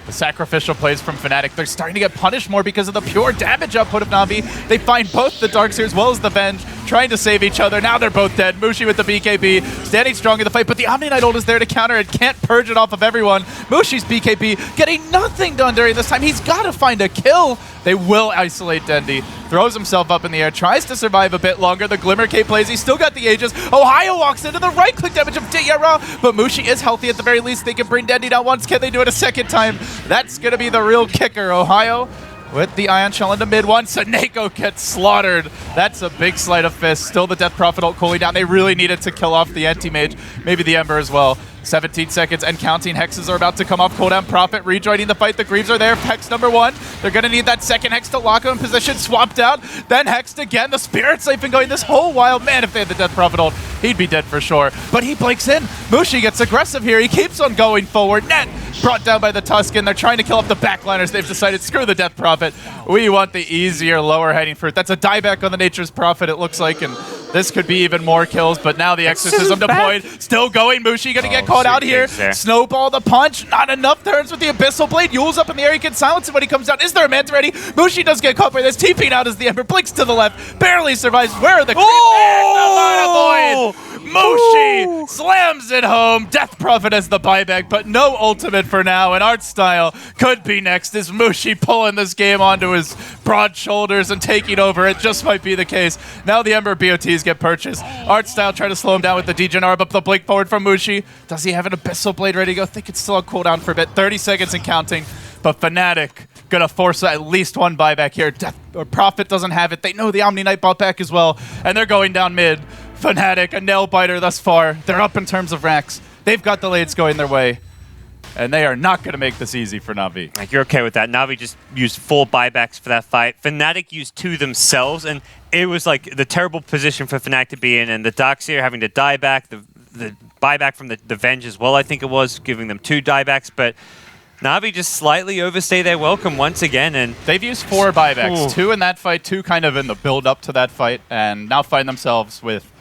The sacrificial plays from Fnatic. They're starting to get punished more because of the pure damage output of Na'Vi. They find both the Darkseer as well as the Venge, trying to save each other. Now they're both dead. Mushi with the BKB, standing strong in the fight, but the Omni Knight ult is there to counter it. Can't purge it off of everyone. Mushi's BKB getting nothing done during this time. He's got to find a kill. They will isolate Dendy. Throws himself up in the air, tries to survive a bit longer. The Glimmer Cape plays. He's still got the Aegis. Ohio walks into the right-click damage of Diyara, but Mushi is healthy at the very least. They can bring Dendy down once. Can they do it a second time? That's going to be the real kicker. Ohio with the Ion Shell into mid one. Snako gets slaughtered. That's a big sleight of fist. Still the Death Prophet ult cooling down. They really needed to kill off the Anti-Mage, maybe the Ember as well. 17 seconds and counting. Hexes are about to come off cooldown. Prophet rejoining the fight. The Greaves are there. Hex number one. They're going to need that second Hex to lock him in position. Swapped out. Then Hexed again. The Spirit Siphon going this whole while. Man, if they had the Death Prophet ult, he'd be dead for sure. But he blinks in. Mushi gets aggressive here. He keeps on going forward. Net brought down by the Tuscan. They're trying to kill off the backliners. They've decided, screw the Death Prophet. We want the easier, lower hanging fruit. That's a dieback on the Nature's Prophet, it looks like. And this could be even more kills, but now the Exorcism deployed. Still going. Mushi going to get caught out here. Snowball the punch. Not enough turns with the Abyssal Blade. Yule's up in the air. He can silence him when he comes down. Is there a Manta ready? Mushi does get caught by this. TP'ing out as the Ember blinks to the left. Barely survives. Where are the creeps? Oh! Mushi slams it home. Death Prophet as the buyback, but no ultimate for now. And Artstyle could be next. Is Mushi pulling this game onto his broad shoulders and taking over? It just might be the case. Now the Ember BOTs get purchased. Artstyle trying to slow him down with the Degenerate, but the blink forward from Mushi. Does he have an Abyssal Blade ready to go? I think it's still on cooldown for a bit. 30 seconds and counting. But Fnatic gonna force at least one buyback here. Death or Prophet doesn't have it. They know the Omni Knight bought back as well, and they're going down mid. Fnatic, a nail biter thus far. They're up in terms of racks. They've got the lades going their way, and they are not going to make this easy for Na'Vi. Like, you're okay with that. Na'Vi just used 4 buybacks for that fight. Fnatic used 2 themselves, and it was like the terrible position for Fnatic to be in, and the Darkseer having to die back, the the buyback from the Venge as well, I think it was, giving them 2 diebacks, but Na'Vi just slightly overstay their welcome once again, and they've used 4 buybacks, 2 in that fight, 2 kind of in the build-up to that fight, and now find themselves with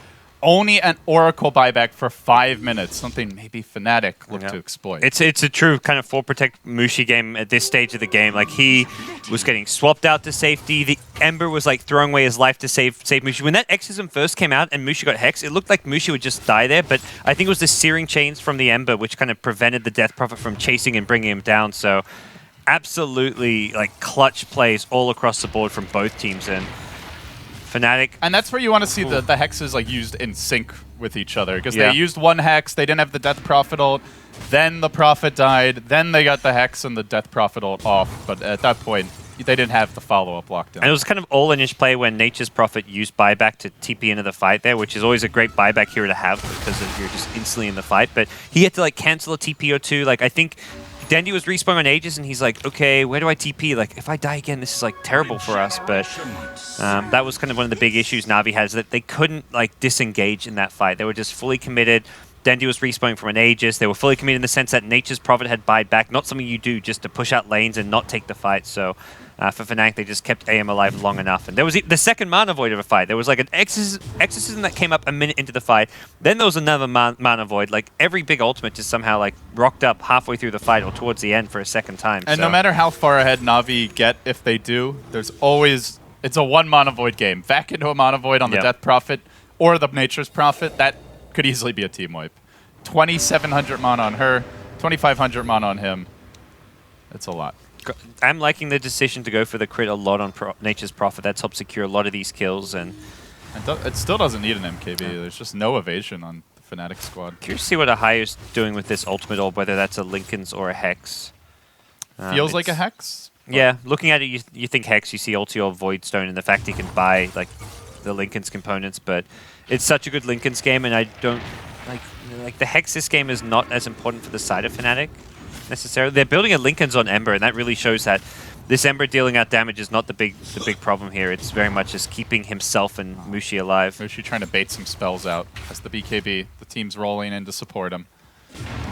only an Oracle buyback for 5 minutes, something maybe Fnatic look to exploit. It's a true kind of full protect Mushi game at this stage of the game. Like, he was getting swapped out to safety. The Ember was like throwing away his life to save Mushi. When that Exorcism first came out and Mushi got Hex, it looked like Mushi would just die there, but I think it was the Searing Chains from the Ember which kind of prevented the Death Prophet from chasing and bringing him down. So absolutely like clutch plays all across the board from both teams, and Fnatic. And that's where you want to see the hexes like used in sync with each other, because they used 1 hex, they didn't have the Death Prophet ult, then the Prophet died, then they got the hex and the Death Prophet ult off, but at that point they didn't have the follow-up lockdown. And it was kind of all-in-ish play when Nature's Prophet used buyback to TP into the fight there, which is always a great buyback hero to have because you're just instantly in the fight, but he had to like cancel a TP or 2. Like, I think Dendi was respawning on Aegis, and he's like, okay, where do I TP? Like, if I die again, this is like terrible for us. But that was kind of one of the big issues Na'Vi has, that they couldn't like disengage in that fight. They were just fully committed. Dendi was respawning from an Aegis. They were fully committed in the sense that Nature's Prophet had buyed back, not something you do just to push out lanes and not take the fight. So for Fnatic, they just kept AM alive long enough. And there was the second Mana Void of a fight. There was like an Exorcism that came up a minute into the fight. Then there was another Mana Void. Like, every big ultimate just somehow like rocked up halfway through the fight or towards the end for a second time. And no matter how far ahead Na'Vi get, if they do, there's always, it's a 1 Mana Void game. Back into a Mana Void on the Death Prophet or the Nature's Prophet, that could easily be a team wipe. 2,700 mana on her, 2,500 mana on him. It's a lot. I'm liking the decision to go for the crit a lot on Nature's Prophet. That's helped secure a lot of these kills. And it still doesn't need an MKB. There's just no evasion on the Fnatic squad. Curious to see what Ahayo's doing with this ultimate orb, whether that's a Linken's or a Hex. Feels like a Hex? Yeah, looking at it, you think Hex, you see ulti or Voidstone, and the fact he can buy like the Linken's components, but it's such a good Linken's game, and I don't like the Hex this game is not as important for the side of Fnatic necessarily. They're building a Linken's on Ember, and that really shows that this Ember dealing out damage is not the big problem here. It's very much just keeping himself and Mushi alive. Mushi trying to bait some spells out as the BKB. The team's rolling in to support him.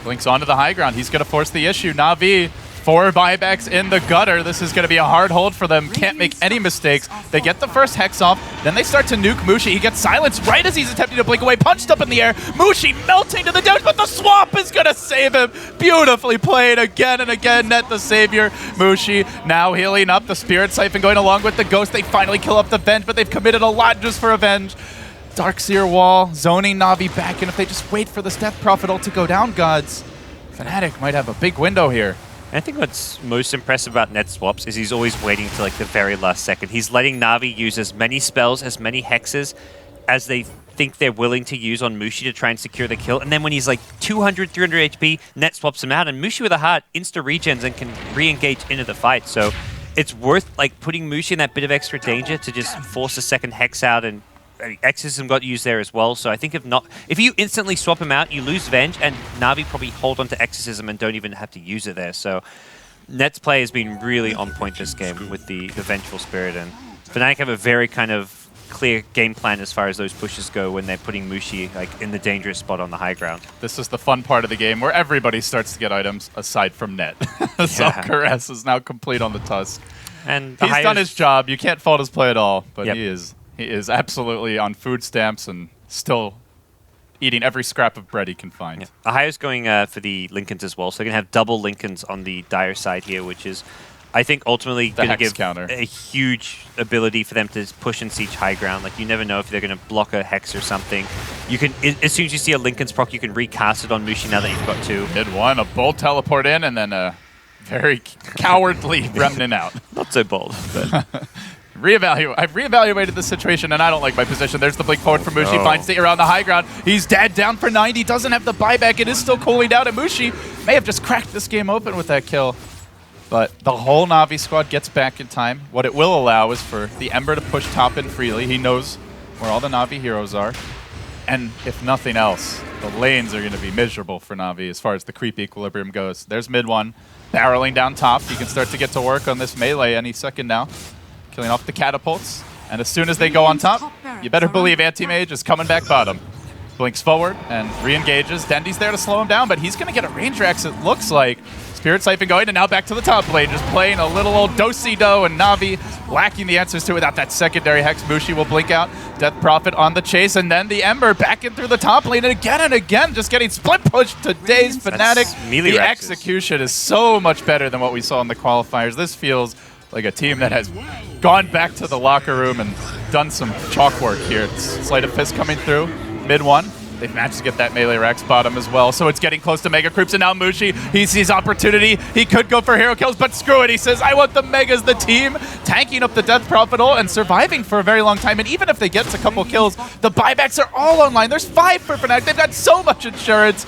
Blinks onto the high ground. He's going to force the issue. Na'Vi, 4 buybacks in the gutter. This is going to be a hard hold for them. Can't make any mistakes. They get the first Hex off. Then they start to nuke Mushi. He gets silenced right as he's attempting to blink away. Punched up in the air. Mushi melting to the damage, but the swamp is going to save him. Beautifully played again and again. Net the savior. Mushi now healing up. The Spirit Siphon going along with the Ghost. They finally kill up the Venge, but they've committed a lot just for a Venge. Darkseer wall, zoning Na'Vi back, and if they just wait for this Death Prophet ult to go down, GoDz, Fnatic might have a big window here. I think what's most impressive about net swaps is he's always waiting to like the very last second. He's letting Na'Vi use as many spells, as many hexes as they think they're willing to use on Mushi to try and secure the kill. And then when he's like 200, 300 HP, net swaps him out, and Mushi with a heart insta regens and can re-engage into the fight. So it's worth like putting Mushi in that bit of extra danger to just force a second hex out, and Exorcism got used there as well. So I think if you instantly swap him out, you lose Venge, and Na'Vi probably hold on to Exorcism and don't even have to use it there. So Net's play has been really on point this game with the Vengeful Spirit, and Fnatic have a very kind of clear game plan as far as those pushes go when they're putting Mushi like in the dangerous spot on the high ground. This is the fun part of the game where everybody starts to get items aside from Net. So Caress is now complete on the Tusk. And he's done his job. You can't fault his play at all, but he is absolutely on food stamps and still eating every scrap of bread he can find. Yeah. Ahayo's going for the Linken's as well, so they're going to have double Linken's on the Dire side here, which is, I think, ultimately going to give a huge ability for them to push and siege high ground. Like, you never know if they're going to block a Hex or something. You can, as soon as you see a Linken's proc, you can recast it on Mushi now that you've got 2. Hit 1, a bold teleport in, and then a very cowardly Remnant out. Not so bold, but... I've reevaluated the situation, and I don't like my position. There's the blink forward from Mushi. Finds the around the high ground. He's dead, down for 90. Doesn't have the buyback. It is still cooling down, and Mushi may have just cracked this game open with that kill. But the whole Na'Vi squad gets back in time. What it will allow is for the Ember to push top in freely. He knows where all the Na'Vi heroes are. And if nothing else, the lanes are going to be miserable for Na'Vi as far as the creep equilibrium goes. There's mid one, barreling down top. He can start to get to work on this melee any second now. Killing off the catapults, and as soon as they go on top, you better believe Anti-Mage is coming back bottom. Blinks forward and re-engages. Dendy's there to slow him down, but he's going to get a Ranger X, it looks like. Spirit Siphon going, and now back to the top lane, just playing a little old do-si-do, and Na'Vi lacking the answers to it without that secondary Hex. Mushi will blink out. Death Prophet on the chase, and then the Ember back in through the top lane, and again, just getting split pushed to Daze Fnatic. The execution is so much better than what we saw in the qualifiers. This feels like a team that has gone back to the locker room and done some chalk work here. It's Sleight of Fist coming through, mid one. They've managed to get that melee Rex bottom as well, so it's getting close to Mega Creeps, and now Mushi, he sees opportunity. He could go for hero kills, but screw it. He says, I want the Megas, the team, tanking up the Death Prophet ult and surviving for a very long time. And even if they get a couple kills, the buybacks are all online. There's 5 for Fnatic. They've got so much insurance.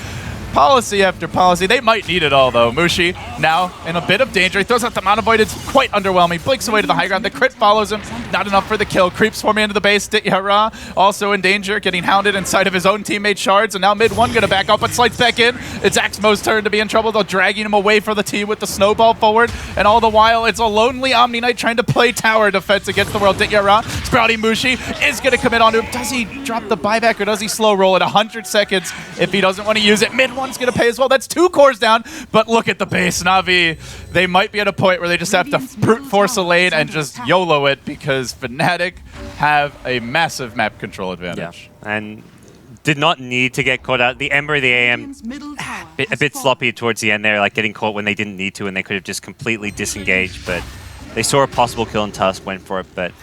Policy after policy. They might need it all, though. Mushi now in a bit of danger. He throws out the Mana Void. It's quite underwhelming. Blinks away to the high ground. The crit follows him. Not enough for the kill. Creeps forming into the base. Ditya also in danger, getting hounded inside of his own teammate Shards. And now mid one going to back up, but slides back in. It's Axmo's turn to be in trouble. They're dragging him away for the team with the snowball forward. And all the while, it's a lonely Omni Knight trying to play tower defense against the world. Ditya Sprouty Mushi is going to commit onto him. Does he drop the buyback or does he slow roll at 100 seconds if he doesn't want to use it? Mid one's going to pay as well. That's 2 cores down, but look at the base. Na'Vi, they might be at a point where they just have to brute force a lane and just YOLO it because Fnatic have a massive map control advantage. Yeah, and did not need to get caught out. The Ember, the AM, a bit sloppy towards the end there, like getting caught when they didn't need to, and they could have just completely disengaged, but they saw a possible kill and Tusk went for it. But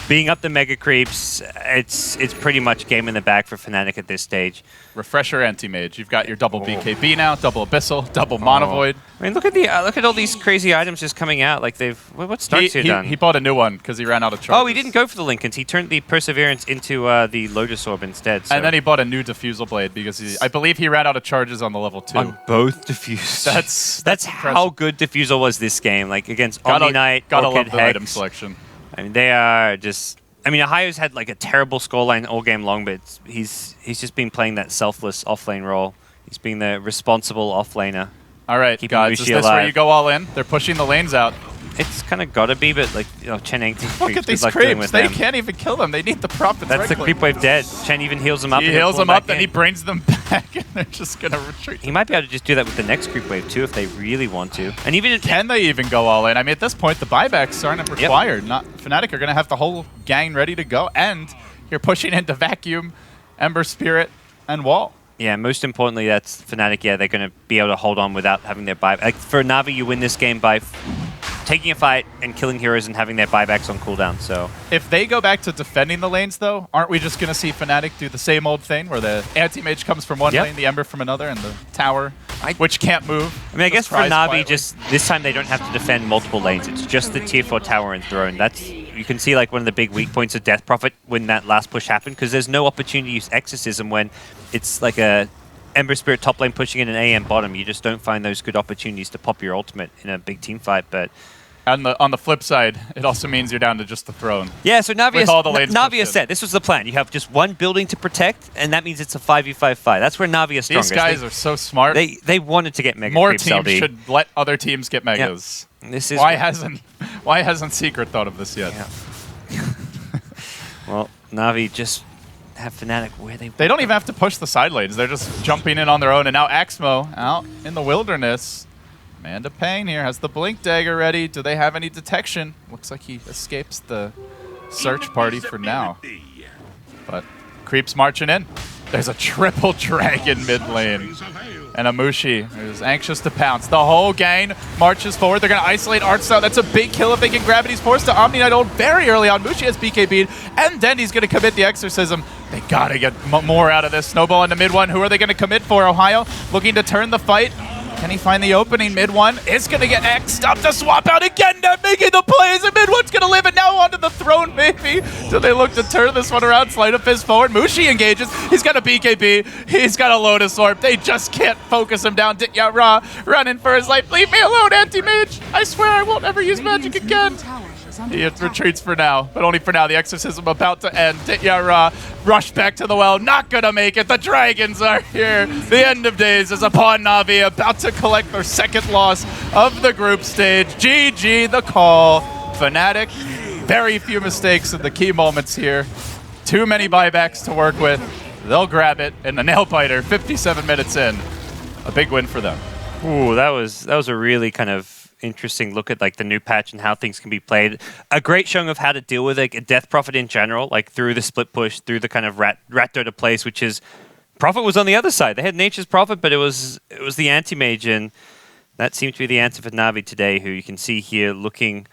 being up the Mega Creeps, it's pretty much game in the bag for Fnatic at this stage. Refresher Anti-Mage. You've got your double BKB now, double Abyssal, double Mana Void. I mean, look at all these crazy items just coming out. Like what's Darkseer done? He bought a new one because he ran out of charges. Oh, he didn't go for the Lincolns. He turned the Perseverance into the Lotus Orb instead. So. And then he bought a new Diffusal Blade because I believe he ran out of charges on the level 2. On both Diffuse. That's how good Diffusal was this game. Like against Omni Knight, gotta Orchid, love the Hex. item selection. I mean, they are just. I mean, Ohio's had like a terrible scoreline all game long, but he's just been playing that selfless offlane role. He's being the responsible offlaner. All right, GoDz, is this where you go all in? They're pushing the lanes out. It's kind of gotta be, but like, you know, Chen Eng's look at these creeps. They can't even kill them. They need the profits. That's the creep wave dead. Chen even heals them up. He heals them up, then he brings them back, and they're just gonna retreat. He might be able to just do that with the next creep wave too, if they really want to. And even can they even go all in? I mean, at this point, the buybacks aren't required. Not Fnatic are gonna have the whole gang ready to go, and you're pushing into Vacuum, Ember Spirit, and Wall. Yeah, most importantly, that's Fnatic. Yeah, they're going to be able to hold on without having their buyback. Like for Na'Vi, you win this game by taking a fight and killing heroes and having their buybacks on cooldown. So if they go back to defending the lanes, though, aren't we just going to see Fnatic do the same old thing where the anti-mage comes from one lane, the Ember from another, and the tower, which can't move? I mean, I guess for Na'Vi, just this time they don't have to defend multiple lanes. It's just the tier 4 tower and throne. That's, you can see like one of the big weak points of Death Prophet when that last push happened, because there's no opportunity to use Exorcism when it's like a Ember Spirit top lane pushing in an AM bottom. You just don't find those good opportunities to pop your ultimate in a big team fight. But on the flip side, it also means you're down to just the throne. Yeah, so Na'Vi is set. This was the plan. You have just one building to protect, and that means it's a 5v5 fight. That's where Na'Vi is strongest. These guys are so smart. They wanted to get Mega More Creeps teams LD. should let other teams get Megas. Yep. This is why hasn't Secret thought of this yet? Yeah. Well, Na'Vi just have Fnatic where they don't even have to push the side lanes. They're just jumping in on their own. And now Axmo out in the wilderness. Amanda Payne here has the Blink Dagger ready. Do they have any detection? Looks like he escapes the search party for now. But Creeps marching in. There's a triple dragon mid lane. And Amushi is anxious to pounce. The whole gang marches forward. They're going to isolate Artstyle. That's a big kill if they can grab it. He's forced to Omni Knight ult very early on. Mushi has BKB'd, and then he's going to commit the Exorcism. They got to get more out of this. Snowball into mid one. Who are they going to commit for? Ohio looking to turn the fight. Can he find the opening? Mid one is going to get X'd up to swap out again. Not making the plays, and mid one's going to live, and now onto the throne, maybe. Do they look to turn this one around? Sleight of Fist forward. Mushi engages. He's got a BKB. He's got a Lotus Orb. They just can't focus him down. Ditya running for his life. Leave me alone, anti-mage. I swear I won't ever use magic again. He retreats for now, but only for now. The Exorcism about to end. Ditya rush back to the well. Not gonna make it. The Dragons are here. The end of days is upon Na'Vi, about to collect their second loss of the group stage. GG the call. Fnatic, very few mistakes in the key moments here. Too many buybacks to work with. They'll grab it in the nail biter. 57 minutes in, a big win for them. Ooh, that was a really kind of interesting look at like the new patch and how things can be played. A great showing of how to deal with like a Death Prophet in general, like through the split push, through the kind of rat Dota plays, which is Prophet was on the other side. They had Nature's Prophet, but it was the anti-mage, and that seemed to be the answer for Na'Vi today, who you can see here looking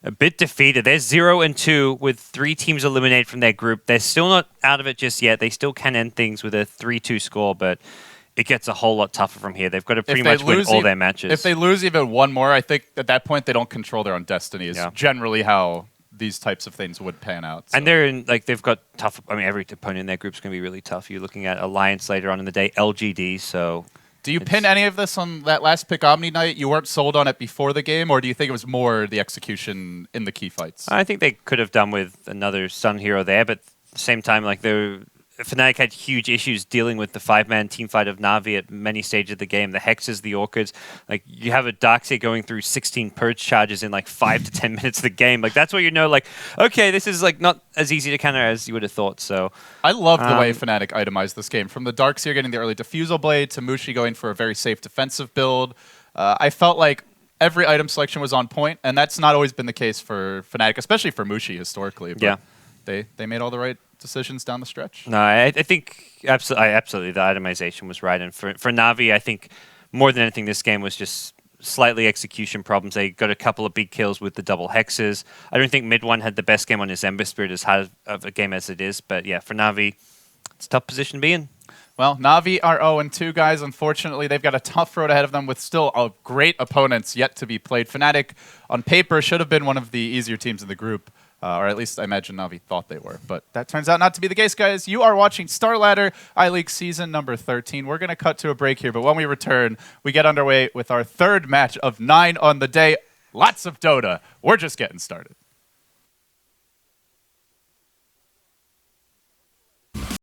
a bit defeated. They're 0-2 with 3 teams eliminated from their group. They're still not out of it just yet. They still can end things with a 3-2 score, but it gets a whole lot tougher from here. They've got to pretty much win all their matches. If they lose even one more, I think at that point they don't control their own destiny is generally how these types of things would pan out. So. And they're in, like, they've got tough, I mean, every opponent in their group is going to be really tough. You're looking at Alliance later on in the day, LGD, so... Do you pin any of this on that last pick Omni Knight? You weren't sold on it before the game, or do you think it was more the execution in the key fights? I think they could have done with another Sun hero there, but at the same time, like, Fnatic had huge issues dealing with the 5-man team fight of Na'Vi at many stages of the game. The Hexes, the Orchids. Like, you have a Darkseer going through 16 purge charges in, like, 5 to 10 minutes of the game. Like, that's where you know, like, okay, this is, like, not as easy to counter as you would have thought, so... I love the way Fnatic itemized this game. From the Darkseer getting the early Diffusal Blade to Mushi going for a very safe defensive build. I felt like every item selection was on point, and that's not always been the case for Fnatic, especially for Mushi historically. But yeah. They made all the right decisions down the stretch. No, I think absolutely the itemization was right. And for Na'Vi, I think more than anything, this game was just slightly execution problems. They got a couple of big kills with the double hexes. I don't think Mid One had the best game on his Ember Spirit as hard of a game as it is. But yeah, for Na'Vi, it's a tough position to be in. Well, Na'Vi are 0-2, guys. Unfortunately, they've got a tough road ahead of them with still great opponents yet to be played. Fnatic, on paper, should have been one of the easier teams in the group. Or at least I imagine Na'Vi thought they were. But that turns out not to be the case, guys. You are watching Star Ladder I-League Season number 13. We're going to cut to a break here, but when we return, we get underway with our third match of 9 on the day. Lots of Dota. We're just getting started.